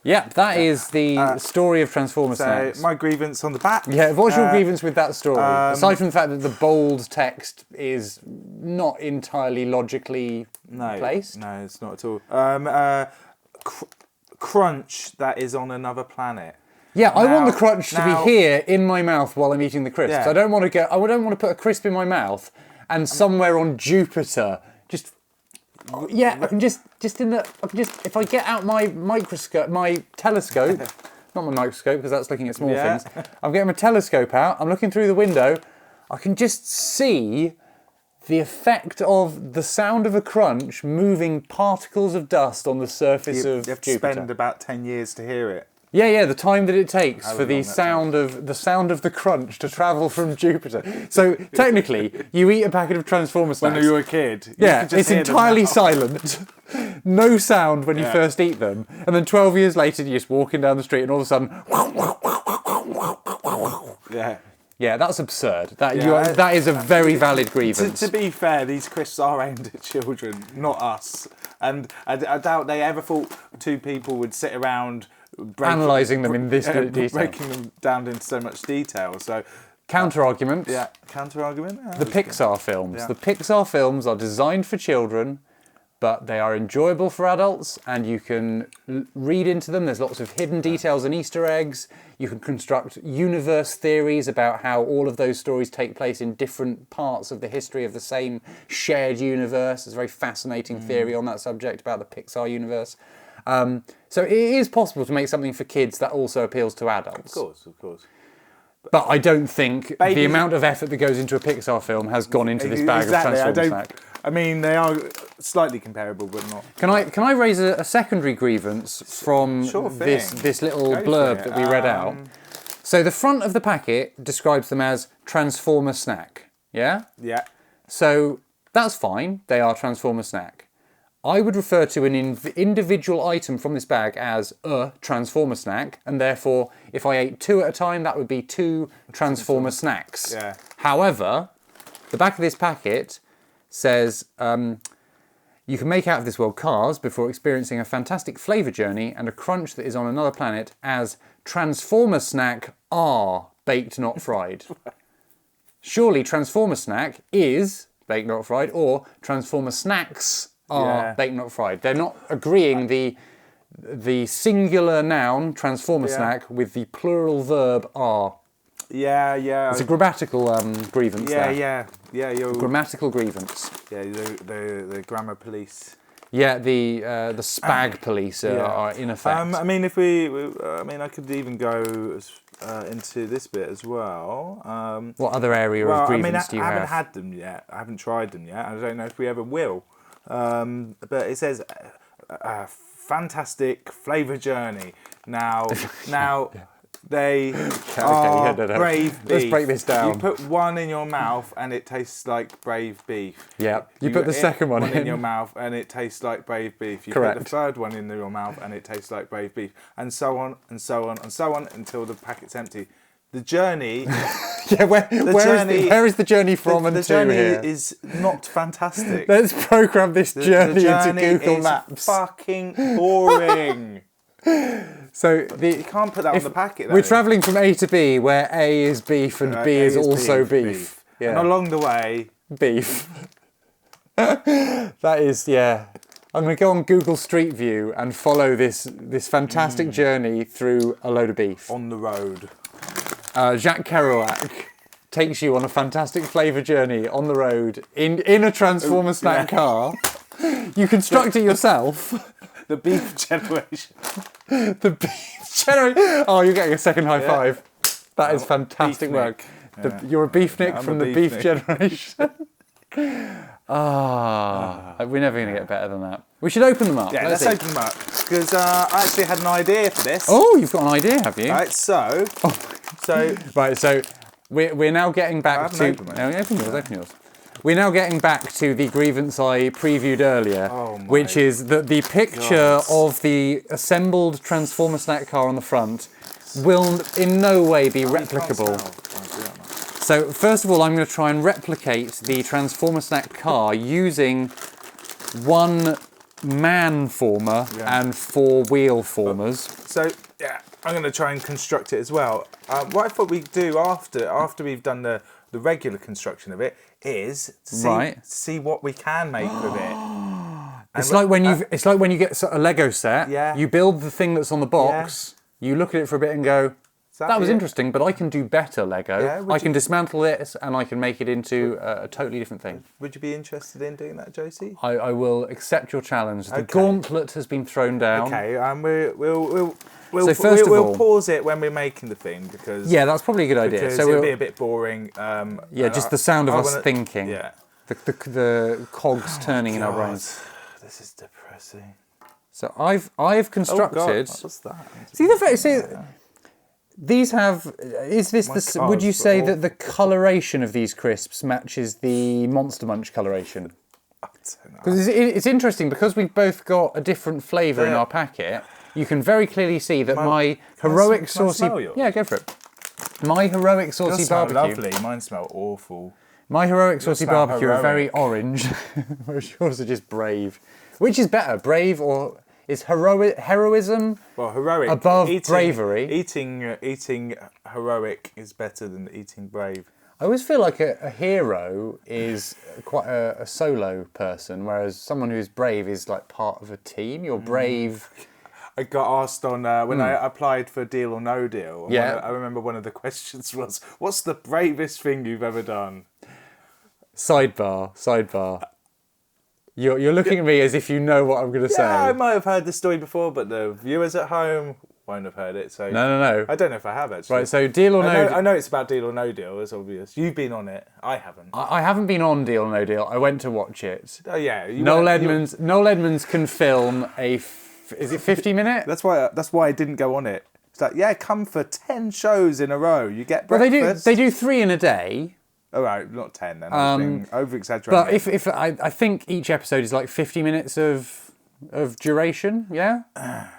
Yeah, that is the story of Transformer So snacks. my grievance on the back. Yeah, what's your grievance with that story? Aside from the fact that the bold text is not entirely logically placed. No, it's not at all. Crunch that is on another planet. Yeah, I want the Now- crunch to now- be here in my mouth while I'm eating the crisps. Yeah. I don't want to put a crisp in my mouth and somewhere on Jupiter just. Yeah, I can just if I get out my microscope, my telescope, not my microscope because that's looking at small Yeah. things. I'm getting my telescope out. I'm looking through the window. I can just see the effect of the sound of a crunch moving particles of dust on the surface You of have to Jupiter. spend about 10 years to hear it. Yeah, the time that it takes for long the that sound of the crunch to travel from Jupiter. So technically, you eat a packet of Transformer snacks. When you were a kid. you Yeah, could just it's hear them entirely now. silent. No sound when you Yeah. first eat them. And then 12 years later, you're just walking down the street and all of a sudden... Yeah. Yeah, that's absurd. That Yeah, that is a very valid grievance. To be fair, these crisps are aimed at children, not us. And I doubt they ever thought two people would sit around Analysing them in this detail. breaking them down into so much detail. So, Counter argument. yeah, counter argument. The Pixar films. Yeah. The Pixar films are designed for children, but they are enjoyable for adults, and you can read into them. There's lots of hidden details and Easter eggs. You can construct universe theories about how all of those stories take place in different parts of the history of the same shared universe. There's a very fascinating theory on that subject about the Pixar universe. So it is possible to make something for kids that also appeals to adults. Of course. But I don't think Baby- the amount of effort that goes into a Pixar film has gone into this bag of Transformers snack. I mean, they are slightly comparable, but not. Can I raise a secondary grievance from Sure thing. this little Go for blurb it. that we read out? So the front of the packet describes them as Transformer snack. Yeah? Yeah. So that's fine. They are Transformer snack. I would refer to an individual item from this bag as a Transformer snack, and therefore, if I ate two at a time, that would be two Transformer snacks. Yeah. However, the back of this packet says, you can make out of this world cars before experiencing a fantastic flavour journey and a crunch that is on another planet as Transformer snack are baked not fried. Surely Transformer snack is baked not fried, or Transformer snacks are baked not fried. They're not agreeing the singular noun Transformer snack with the plural verb are. Yeah. It's a grammatical grievance there. Yeah. You're Grammatical grievance. Yeah, the grammar police. Yeah, the spag police are in effect. I mean, I could even go into this bit as well. What other area of grievance do you I haven't have? had them yet. I haven't tried them yet. I don't know if we ever will. But it says fantastic flavour journey. Now, they are brave beef. Let's break this down. You put one in your mouth and it tastes like brave beef. Yeah. You put the second one in your mouth and it tastes like brave beef. You Correct. put the third one in your mouth and it tastes like brave beef. And so on and so on and so on until the packet's empty. The journey... Yeah, where is the journey from and the to journey here? is not fantastic. Let's program this journey into Google is Maps. Fucking boring. So You can't put that on the packet. We're travelling from A to B, where A is beef and B is also beef. Yeah. And along the way, Beef. That is, yeah. I'm going to go on Google Street View and follow this fantastic journey through a load of beef. on the road. Jacques Kerouac takes you on a fantastic flavour journey on the road in a Transformer snack car. You construct it yourself. The beef generation. The beef generation. Oh, you're getting a second high five. That is fantastic beefnik. work. You're a beefnik I'm from a the beef beefnik. generation. We're never going to get better than that. We should open them up. Yeah, let's open them up. Because I actually had an idea for this. Oh, you've got an idea, have you? Right, so We're now getting back I to... haven't opened mine. No, open yours. We're now getting back to the grievance I previewed earlier, which is that the picture of the assembled Transformer snack car on the front will in no way be replicable. So first of all, I'm going to try and replicate the Transformer snack car using one man former and four wheel formers. So yeah, I'm going to try and construct it as well. What I thought we'd do after we've done the regular construction of it is see what we can make with it. It's like when you get a Lego set. Yeah. You build the thing that's on the box. You look at it for a bit and go, that was interesting, but I can do better Lego. Yeah, I can dismantle this and I can make it into a totally different thing. Would you be interested in doing that, Josie? I will accept your challenge. The gauntlet has been thrown down. Okay, we'll pause it when we're making the thing because that's probably a good idea. Because So it'll be a bit boring. Just the sound of us thinking. Yeah. The cogs turning in our brains. This is depressing. So I've constructed. Oh God, what's that? See the fact. See, these have. Is this the? Would you say that the coloration of these crisps matches the Monster Munch coloration? Because it's interesting because we've both got a different flavour in our packet. You can very clearly see that my heroic saucy. Smell yours? Yeah, go for it. My heroic Yours saucy smell barbecue. lovely. Mine smell awful. My heroic saucy smell barbecue are very heroic. orange, whereas yours are just brave. Which is better, brave or is heroism Well, heroic above bravery? Eating heroic is better than eating brave. I always feel like a hero is quite a solo person, whereas someone who's brave is like part of a team. You're brave. I got asked on when I applied for Deal or No Deal. And Yeah. I remember one of the questions was, "What's the bravest thing you've ever done?" Sidebar. You're looking at me as if you know what I'm going to say. Yeah, I might have heard the story before, but the viewers at home won't have heard it. So No. I don't know if I have actually. Right, so Deal or No Deal. I know it's about Deal or No Deal. It's obvious. You've been on it. I haven't. I haven't been on Deal or No Deal. I went to watch it. Oh yeah. Noel Edmonds can film is it 50-minute? That's why I didn't go on it. It's like, yeah, come for 10 shows in a row. You get Well, breakfast. they do 3 in a day. All right, not 10 then. I was being over-exaggerating. But if I think each episode is like 50 minutes of duration, yeah?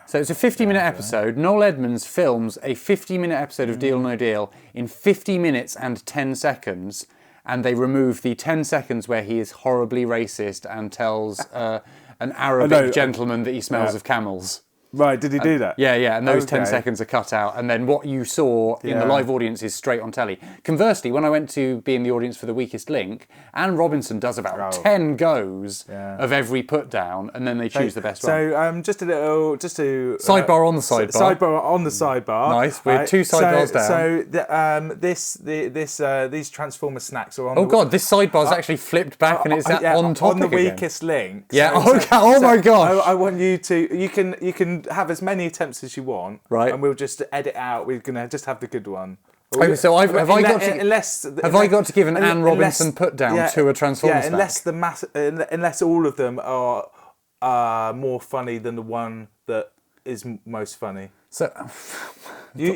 So it's a 50-minute episode. Noel Edmonds films a 50-minute episode of Deal or No Deal in 50 minutes and 10 seconds, and they remove the 10 seconds where he is horribly racist and tells an Arabic gentleman that he smells of camels. Right, did he do that? Yeah, and those 10 Okay. seconds are cut out, and then what you saw in the live audience is straight on telly. Conversely, when I went to be in the audience for The Weakest Link, Anne Robinson does about 10 goes of every put down, and then they choose the best one. So just to Sidebar on the sidebar. Sidebar on the sidebar. Nice, we're 2 sidebars down. So these Transformer snacks are on. Oh god, this sidebar's actually flipped back and it's on topic on the again. Weakest Link. Yeah, okay, oh my gosh. I want you to. You can have as many attempts as you want, Right. And we'll just edit out. We're gonna just have the good one. Okay, so have I got to give an Anne Robinson put down to a Transformer snack? Unless all of them are more funny than the one that is most funny. So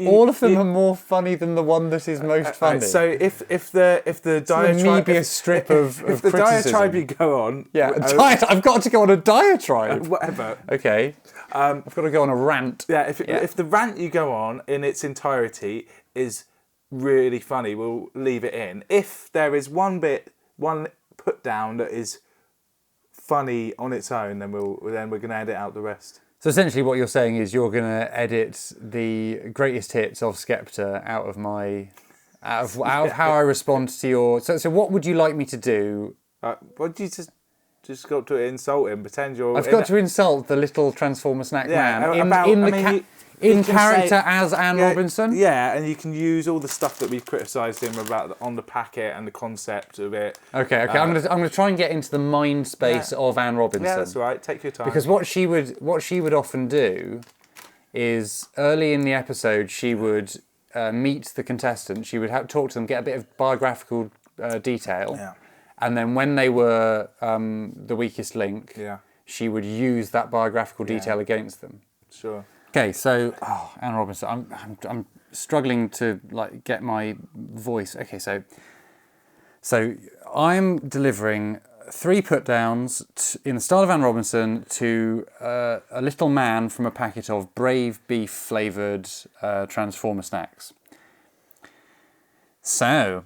all of them are more funny than the one that is most funny. So if the diatribe, Mebius strip of if the criticism. diatribe you go on, I've got to go on a diatribe. whatever. Okay, I've got to go on a rant. Yeah, if the rant you go on in its entirety is really funny, we'll leave it in. If there is one put down that is funny on its own, then we're going to edit out the rest. So essentially, what you're saying is you're going to edit the greatest hits of Skepta out of how I respond to your. So what would you like me to do? What do you just got to insult him? Pretend you're. I've got to insult the little Transformer snack man in can character say- as Anne Robinson. Yeah, and you can use all the stuff that we've criticised him about on the packet and the concept of it. Okay. I'm gonna try and get into the mind space of Anne Robinson. Yeah, that's all right. Take your time. Because what she would often do is early in the episode she would meet the contestants. She would talk to them, get a bit of biographical detail, and then when they were the weakest link, she would use that biographical detail against them. Sure. Okay, so Anne Robinson, I'm struggling to get my voice. Okay, so I'm delivering 3 put downs in the style of Anne Robinson to a little man from a packet of brave beef flavoured Transformer snacks. So,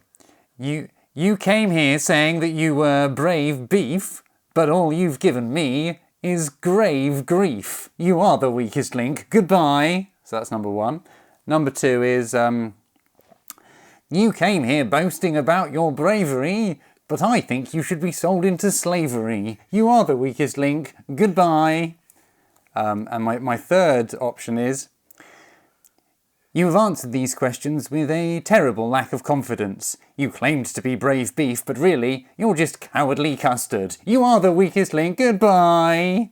you came here saying that you were brave beef, but all you've given me is grave grief. You are the weakest link. Goodbye. So that's number 1. Number 2 is, you came here boasting about your bravery, but I think you should be sold into slavery. You are the weakest link. Goodbye. And my third option is, you have answered these questions with a terrible lack of confidence. You claimed to be brave beef, but really, you're just cowardly custard. You are the weakest link. Goodbye.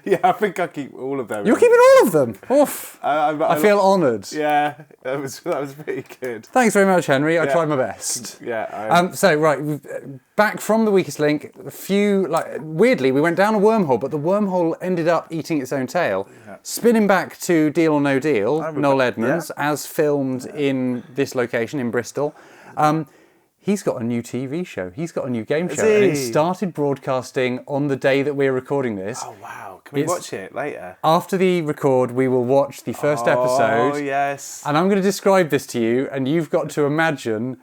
Yeah, I think I keep all of them. You're keeping all of them. Oof. I feel honoured. Yeah, that was pretty good. Thanks very much, Henry. I tried my best. Yeah. Back from the weakest link. Weirdly, we went down a wormhole, but the wormhole ended up eating its own tail. Spinning back to Deal or No Deal, Noel Edmonds, as filmed in this location in Bristol. he's got a new TV show. He's got a new game show. he? And it started broadcasting on the day that we're recording this. Oh, wow. Can we watch it later? After the record, we will watch the first episode. Oh, yes. And I'm going to describe this to you, and you've got to imagine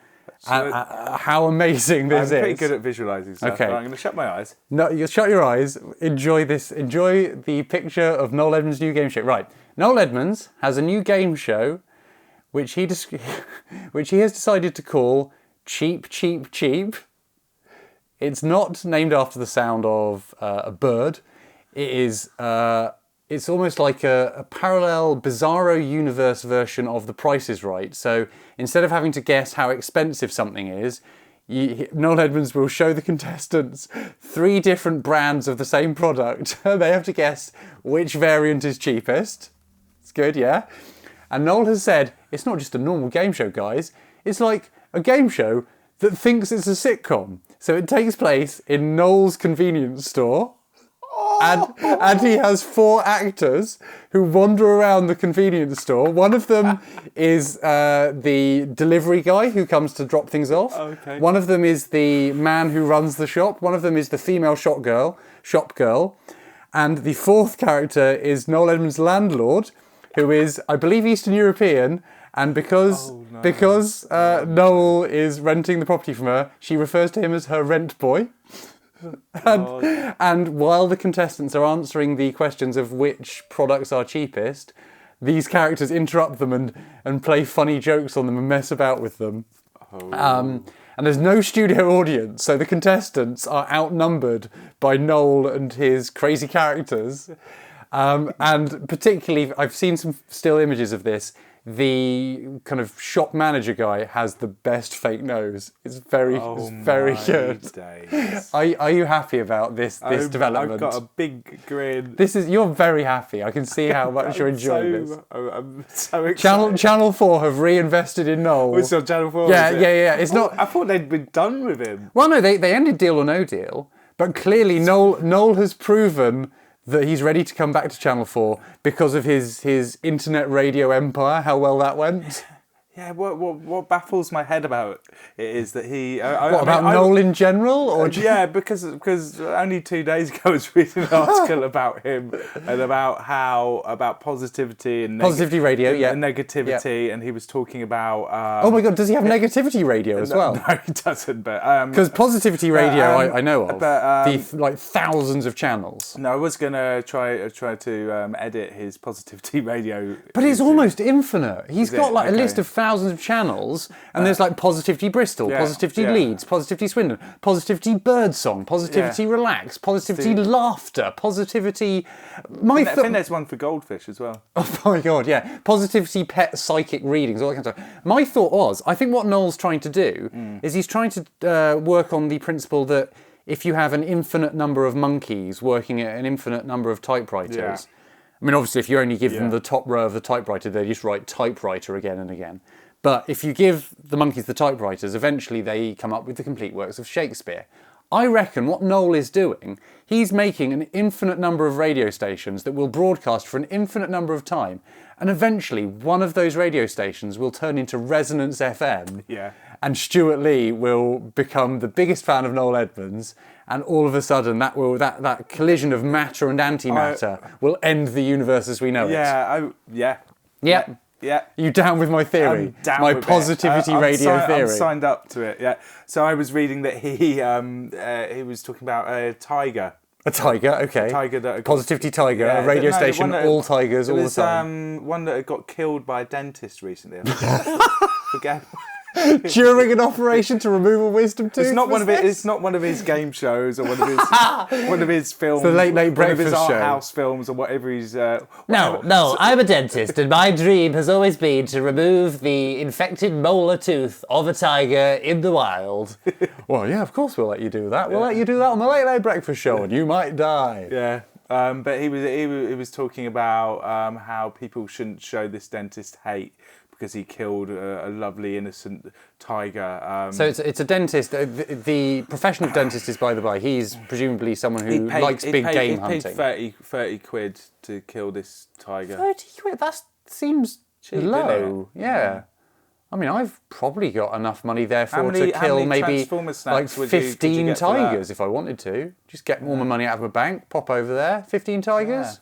how amazing this is. I'm pretty good at visualising stuff. Okay. Right, I'm going to shut my eyes. No, you shut your eyes. Enjoy this. Enjoy the picture of Noel Edmonds' new game show. Right. Noel Edmonds has a new game show, which he has decided to call Cheap, Cheap, Cheap. It's not named after the sound of a bird. It is. It's almost like a parallel Bizarro universe version of The Price is Right. So instead of having to guess how expensive something is, Noel Edmonds will show the contestants 3 different brands of the same product. They have to guess which variant is cheapest. It's good, yeah? And Noel has said, it's not just a normal game show, guys. It's like a game show that thinks it's a sitcom. So it takes place in Noel's convenience store. And he has 4 actors who wander around the convenience store. One of them is the delivery guy who comes to drop things off. Okay. One of them is the man who runs the shop. One of them is the female shop girl. And the 4th character is Noel Edmonds' landlord, who is, I believe, Eastern European. And because Noel is renting the property from her, she refers to him as her rent boy. And while the contestants are answering the questions of which products are cheapest, these characters interrupt them and play funny jokes on them and mess about with them. And there's no studio audience, so the contestants are outnumbered by Noel and his crazy characters. And particularly, I've seen some still images of this. The kind of shop manager guy has the best fake nose. It's very good. Days. Are you happy about this development? I've got a big grin. You're very happy. I can see how much you're enjoying this. I'm so excited. Channel 4 have reinvested in Noel. It's on Channel 4. Yeah. It's not. I thought they'd been done with him. Well, no, they ended Deal or No Deal, but clearly Noel has proven that he's ready to come back to Channel 4 because of his internet radio empire, how well that went. Yeah, what baffles my head about it is that he... Noel in general? Or yeah, because only 2 days ago I was reading an article about him and about positivity and... Positivity radio, yeah. And negativity, and he was talking about... oh my God, does he have negativity radio as well? No, he doesn't, but... Because positivity radio I know of, but, the thousands of channels. No, I was going to try to edit his positivity radio... But it's almost infinite. He's got a list of thousands of channels, and there's Positivity Bristol, Positivity Leeds, Positivity Swindon, Positivity Birdsong, Positivity Relax, Positivity Laughter, Positivity... I think there's one for goldfish as well. Oh my God, yeah. Positivity Pet Psychic Readings, all that kind of stuff. My thought was, I think what Noel's trying to do is he's trying to work on the principle that if you have an infinite number of monkeys working at an infinite number of typewriters... I mean, obviously, if you only give them the top row of the typewriter, they just write typewriter again and again. But if you give the monkeys the typewriters, eventually they come up with the complete works of Shakespeare. I reckon what Noel is doing, he's making an infinite number of radio stations that will broadcast for an infinite number of time. And eventually, one of those radio stations will turn into Resonance FM. Yeah. And Stuart Lee will become the biggest fan of Noel Edmonds. And all of a sudden, that collision of matter and antimatter will end the universe as we know it. Yeah. You down with my theory? I'm down my with positivity radio theory. I'm signed up to it. Yeah. So I was reading that he was talking about a tiger. A tiger, okay. A tiger that Positivity Tiger, a radio station, all tigers all the time. It was one that got killed by a dentist recently. Forget. During an operation to remove a wisdom tooth. It's not one of his game shows or one of his films. The late breakfast one of his art show. house films or whatever he's. No, I'm a dentist, and my dream has always been to remove the infected molar tooth of a tiger in the wild. Well, yeah, of course we'll let you do that. We'll let you do that on the late breakfast show, and you might die. Yeah. But he was talking about how people shouldn't show this dentist hate because he killed a lovely innocent tiger. So it's a dentist. The profession of dentist is, by the by, he's presumably someone who likes big game hunting. He paid 30 quid to kill this tiger. 30 quid? That seems Cheap, low. isn't it? Yeah. I mean, I've probably got enough money therefore many- to how kill many maybe Transformer like snacks could you 15 get for that? tigers if I wanted to. Just get all my money out of a bank, pop over there, 15 tigers,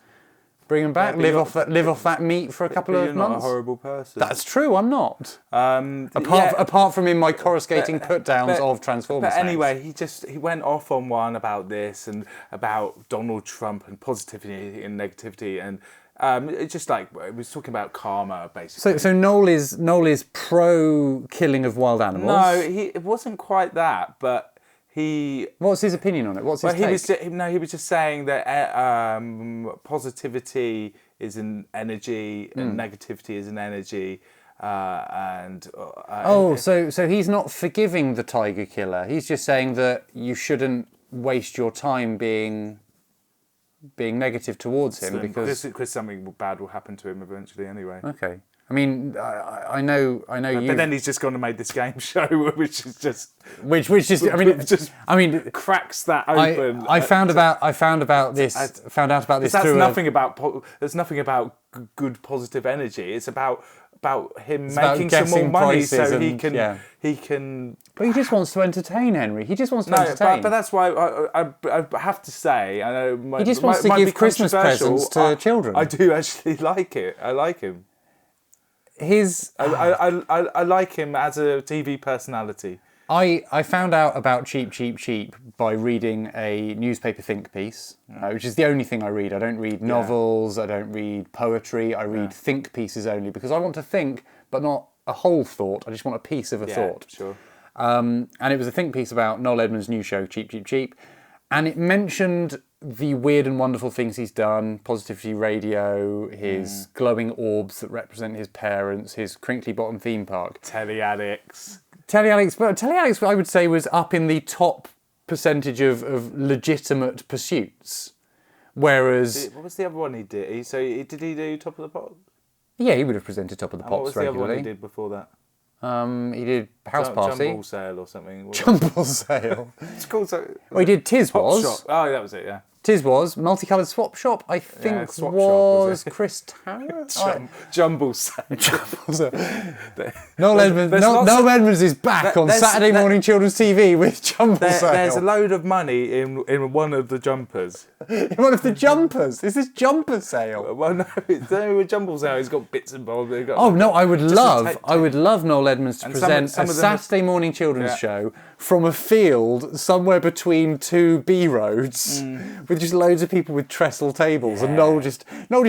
bring them back, but live off that meat for a couple But of you're not a months. horrible person. That's true, I'm not. yeah, Apart from in my coruscating put-downs of Transformers. But anyway, he went off on one about this and about Donald Trump and positivity and negativity, and it's just like it was talking about karma basically. So Noel is pro killing of wild animals. No, it wasn't quite that, but he. What's his opinion on it? What's his take? He was just saying that positivity is an energy and negativity is an energy, So he's not forgiving the tiger killer. He's just saying that you shouldn't waste your time being negative towards him because something bad will happen to him eventually anyway. okay. I mean, I know you. But then he's just gone and made this game show, which is just which just I mean cracks that open. I found out about this That's nothing about. There's nothing about good positive energy. It's about him making some more money so he can. But he just wants to entertain, Henry. He just wants to entertain. But that's why I have to say, I know he just wants to give Christmas presents to children. I do actually like it. I like him. I like him as a TV personality. I found out about Cheap by reading a newspaper think piece, which is the only thing I read. I don't read novels, I don't read poetry, I read think pieces only because I want to think, but not a whole thought. I just want a piece of a thought. Sure. And it was a think piece about Noel Edmonds' new show, Cheap, and it mentioned the weird and wonderful things he's done, Positivity Radio, his glowing orbs that represent his parents, his crinkly bottom theme park. Telly addicts, I would say was up in the top percentage of legitimate pursuits. Whereas... What was the other one he did? Did he do Top of the Pops? Yeah, he would have presented Top of the Pops What was the other regularly. one he did before that? He did House Party. Jumble Sale or something. Jumble Sale. It's called so. Well, he did Tiz Pop Was. Shop. Oh, that was it, yeah. Tiz Was. Multicoloured Swap Shop, I think Swap Shop, was was it? Chris Tarrant. Jumble Sale. Noel Edmonds is back on Saturday morning children's TV with Jumble Sale. There's a load of money in one of the jumpers. One of the jumpers. Is this Jumper Sale? Well, no, it's a Jumble Sale. He's got bits involved. Oh no, I would love Noel Edmonds to present some a of them Saturday morning children's show from a field somewhere between two B roads with just loads of people with trestle tables, and Noel just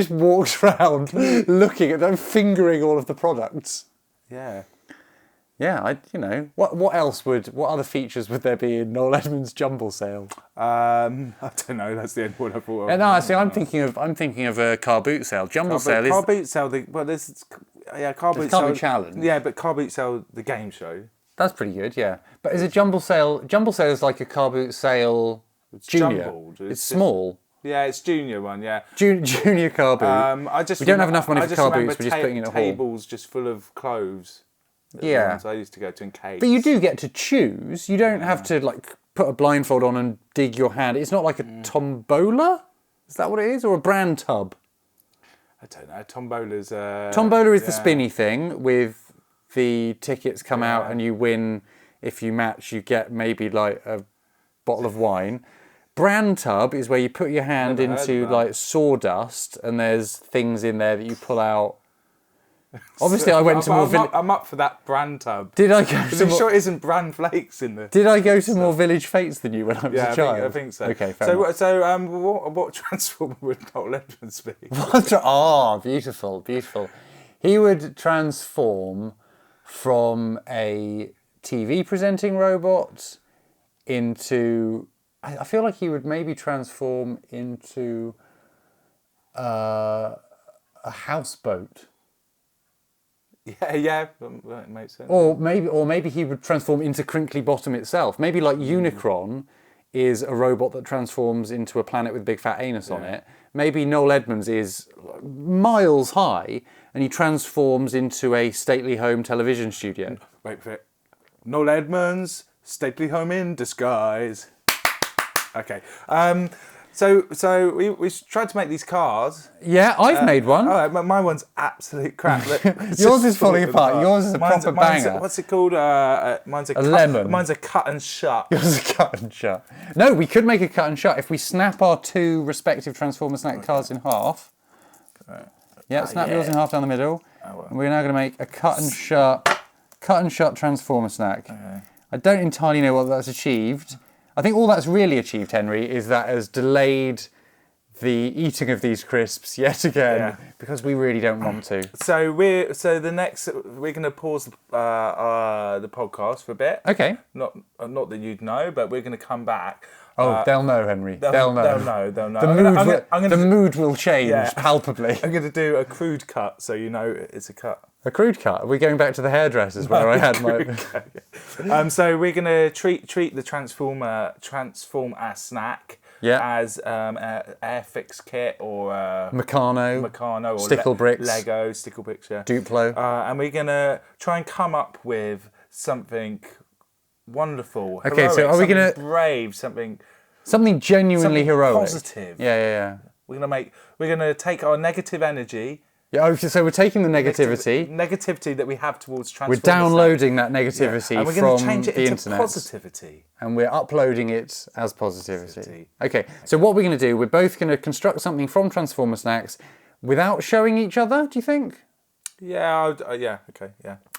walks around looking at them, fingering all of the products. Yeah. Yeah, what other features would there be in Noel Edmonds' Jumble Sale? I don't know. That's the only one I thought of. No, see, I'm thinking of a car boot sale. Car boot sale. There's car boot Car sale. Boot Challenge. Yeah, but car boot sale, the game show. That's pretty good, yeah. But is a Jumble Sale is like a car boot sale junior. Jumbled. It's small. Yeah, it's junior one. Yeah. Junior car boot. We don't have enough money for car boots. We're just putting in a hall. Tables just full of clothes. Yeah. I used to go to in Caves. But you do get to choose. You don't have to put a blindfold on and dig your hand. It's not like a tombola. Is that what it is, or a brand tub? I don't know. Tombola's. Tombola is the spinny thing with the tickets come out and you win. If you match, you get maybe a bottle of wine. Brand tub is where you put your hand into sawdust and there's things in there that you pull out. Obviously, I went to more. I'm up for that brand tub. Did I go? I'm sure it isn't brand flakes in there. Did I go to more village fates than you when I was a child? I think so. Okay, fair enough. What Transformer would Noel Edmonds be? Beautiful, beautiful. He would transform from a TV presenting robot into. I feel like he would maybe transform into a houseboat. Yeah, that makes sense. Or maybe he would transform into Crinkly Bottom itself. Maybe like Unicron is a robot that transforms into a planet with a big fat anus on it. Maybe Noel Edmonds is miles high and he transforms into a stately home television studio. Wait for it. Noel Edmonds, stately home in disguise. Okay. So we tried to make these cars. Yeah, I've made one. All right, my one's absolute crap. Look, it's Yours just is falling apart. Yours is a Mine's proper banger. What's it called? Mine's a lemon. Mine's a cut and shut. Yours is a cut and shut. No, we could make a cut and shut if we snap our two respective Transformer Snack cars in half. Yeah, snap yours in half down the middle. And we're now going to make a cut and shut Transformer Snack. Okay. I don't entirely know what that's achieved. I think all that's really achieved, Henry, is that has delayed the eating of these crisps yet again because we really don't want to. So we're going to pause the podcast for a bit. Okay. Not that you'd know, but we're going to come back. Oh, they'll know, Henry. They'll know. They'll know. The mood will change palpably. I'm going to do a crude cut, so you know it's a cut. A crude cut? Are we going back to the hairdressers where I had my... So we're going to treat the Transform snack as a fix kit or Meccano or Stickle Bricks, Lego Stickle Bricks, Duplo, and we're going to try and come up with something wonderful. Okay, heroic, so are we going to brave something genuinely heroic, positive? Yeah. We're going to take our negative energy. Yeah, so we're taking the negativity that we have towards Transformers. We're downloading that negativity and we're from change it the into internet. Positivity. And we're uploading it as positivity. Okay, so what we're going to do, we're both going to construct something from Transformer Snacks without showing each other, do you think? Yeah, okay.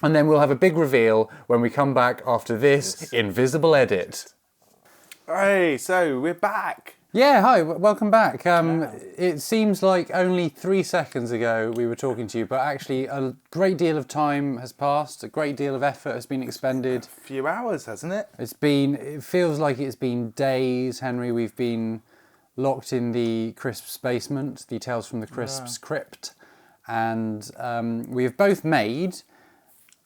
And then we'll have a big reveal when we come back after this invisible edit. Hey, so we're back. Yeah, hi, welcome back. It seems like only 3 seconds ago we were talking to you, but actually a great deal of time has passed, a great deal of effort has been expended. A few hours, hasn't it? It feels like it's been days, Henry. We've been locked in the Crisps basement, the Tales from the Crisps crypt, and we have both made,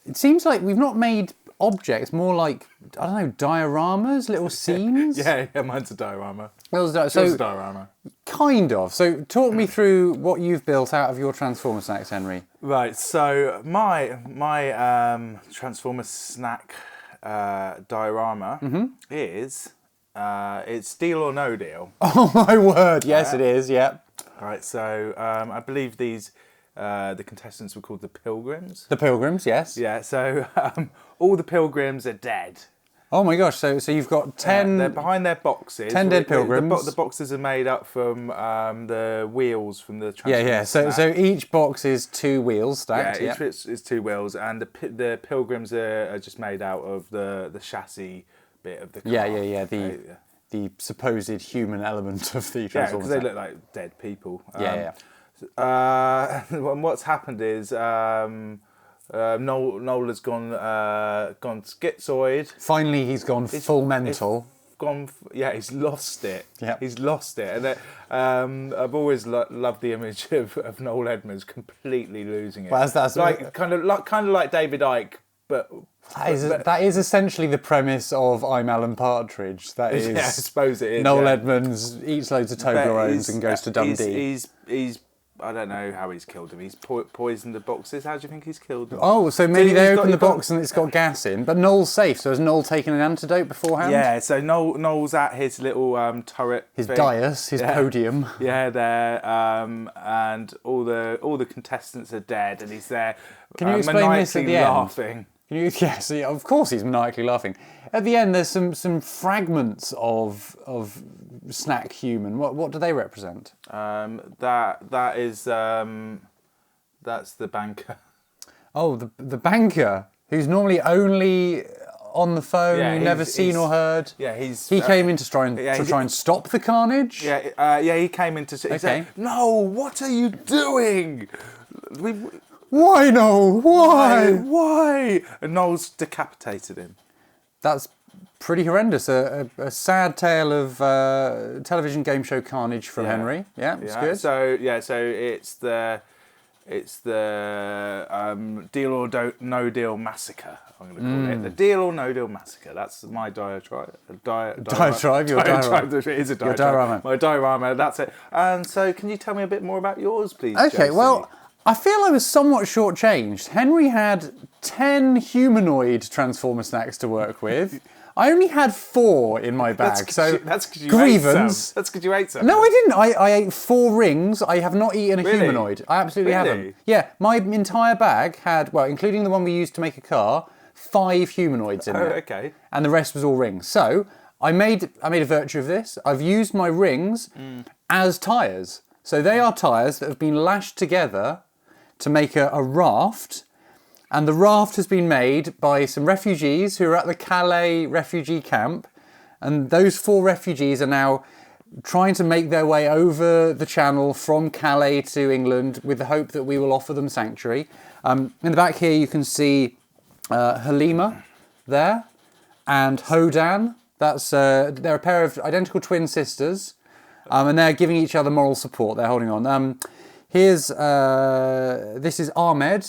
it seems like we've not made objects, more like, I don't know, dioramas, little scenes? yeah, mine's a diorama. Yours a diorama. Kind of. So talk me through what you've built out of your Transformer Snacks, Henry. Right, so my Transformer Snack diorama is, it's Deal or No Deal. Oh my word, yes it is, yeah. Right, so I believe these, the contestants were called the Pilgrims. The Pilgrims, yes. Yeah, so all the Pilgrims are dead. Oh my gosh, so you've got 10... they're behind their boxes. 10 dead pilgrims. The boxes are made up from the wheels from the Transformers. Yeah. So each box is 2 wheels stacked. Yeah, each is 2 wheels, and the pilgrims are just made out of the chassis bit of the car. Yeah. The supposed human element of the Transformers. Yeah, because they look like dead people. Yeah. And what's happened is Noel has gone schizoid. Finally, he's gone full mental. He's lost it. Yeah. He's lost it. And I've always loved the image of Noel Edmonds completely losing it. Well, that's kind of like David Icke, but that is essentially the premise of I'm Alan Partridge. That is, I suppose it is. Noel Edmonds eats loads of Toblerones and goes to Dundee. He's I don't know how he's killed him. He's poisoned the boxes. How do you think he's killed them? Oh, so maybe they open the box and it's got gas in. But Noel's safe. So has Noel taken an antidote beforehand? Yeah. So Noel's at his little turret. His dais, his podium. Yeah, there. And all the contestants are dead, and he's there. Can you explain this at the end? Laughing. Yes, of course he's maniacally laughing. At the end, there's some fragments of snack human. What do they represent? That is that's the banker. Oh, the banker who's normally only on the phone, never seen or heard. Yeah, he came in to try and stop the carnage. Yeah, he came in to. He said, "No, what are you doing? Why, Noel? Why?" And Noel's decapitated him. That's pretty horrendous. A sad tale of television game show carnage from Henry. Yeah, it's good. So it's the Deal or No Deal Massacre. I'm going to call it the Deal or No Deal Massacre. That's my diatribe. Diatribe. Your diorama. It is a diatribe. Your diorama. My diorama. That's it. And so, can you tell me a bit more about yours, please? Okay. Josie? Well, I feel I was somewhat shortchanged. Henry had 10 humanoid Transformer snacks to work with. I only had 4 in my bag. That's because you grievance. That's because you ate some. No, I didn't. I ate 4 rings. I have not eaten a Really? humanoid. I absolutely Really? haven't. Yeah, my entire bag had, well, including the one we used to make a car, 5 humanoids in it. Okay. And the rest was all rings. So I made a virtue of this. I've used my rings as tyres. So they are tyres that have been lashed together to make a raft. And the raft has been made by some refugees who are at the Calais refugee camp. And those 4 refugees are now trying to make their way over the channel from Calais to England with the hope that we will offer them sanctuary. In the back here you can see Halima there and Hodan. They're a pair of identical twin sisters. And they're giving each other moral support. They're holding on. This is Ahmed.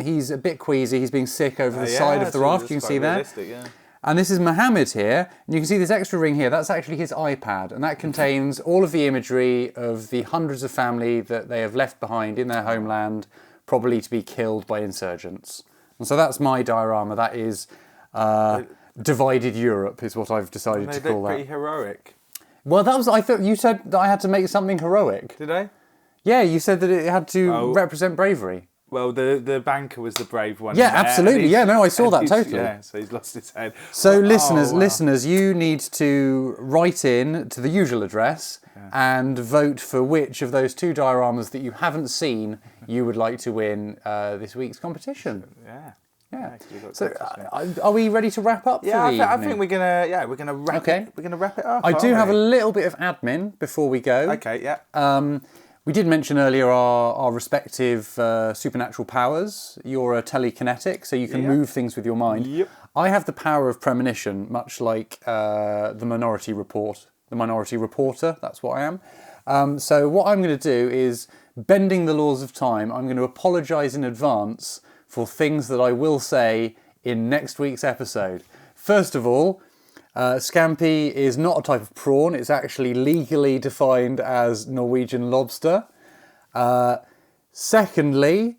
He's a bit queasy. He's being sick over the side of the raft. You can see there. Yeah. And this is Mohammed here. And you can see this extra ring here. That's actually his iPad. And that contains all of the imagery of the hundreds of family that they have left behind in their homeland, probably to be killed by insurgents. And so that's my diorama. That is Divided Europe is what I've decided to call that. Pretty heroic. Well, I thought you said that I had to make something heroic. Did I? Yeah, you said that it had to represent bravery. Well, the banker was the brave one. Yeah, absolutely. Yeah, no, I saw that totally. Yeah, so he's lost his head. So listeners, you need to write in to the usual address and vote for which of those 2 dioramas that you haven't seen you would like to win this week's competition. Yeah. Yeah. So, are we ready to wrap up? Yeah, for the I think we're gonna wrap. Okay. We're gonna wrap it up. I do have a little bit of admin before we go. Okay. Yeah. We did mention earlier our respective supernatural powers. You're a telekinetic, so you can move things with your mind. Yep. I have the power of premonition, much like the Minority Report, the Minority Reporter. That's what I am. So what I'm going to do is, bending the laws of time, I'm going to apologise in advance for things that I will say in next week's episode. First of all, scampi is not a type of prawn. It's actually legally defined as Norwegian lobster. Secondly,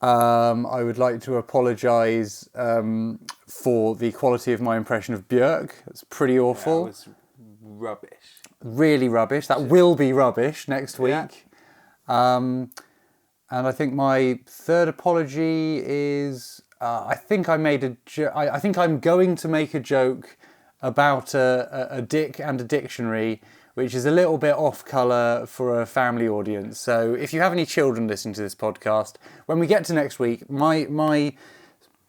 I would like to apologise for the quality of my impression of Björk. It's pretty awful. That was rubbish. Really rubbish. That will be rubbish next week. Yeah. And I think my third apology is I think I'm going to make a joke about a dick and a dictionary, which is a little bit off colour for a family audience. So if you have any children listening to this podcast, when we get to next week, my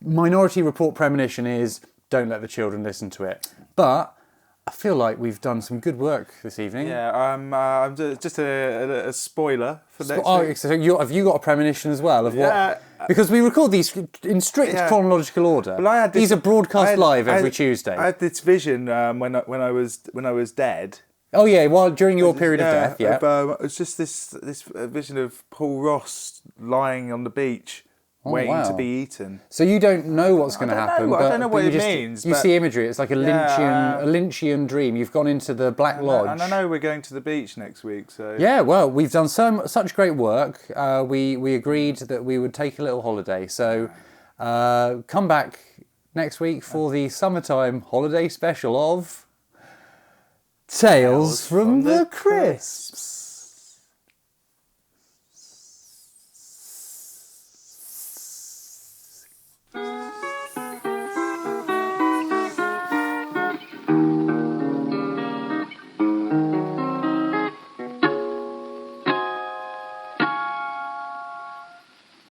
Minority Report premonition is don't let the children listen to it. But I feel like we've done some good work this evening. Yeah, I'm just a spoiler for next week. So have you got a premonition as well of what? Because we record these in strict chronological order. Well, these are broadcast live every Tuesday. I had this vision when I was dead. Oh yeah, well during your period of death, yeah. It's just this vision of Paul Ross lying on the beach. Waiting to be eaten. So you don't know what's going to happen. I don't know what it means. You see imagery. It's like a Lynchian dream. You've gone into the Black Lodge. And I know we're going to the beach next week. So yeah, well, we've done such great work. We agreed that we would take a little holiday. So come back next week for the summertime holiday special of Tales from the Crisps.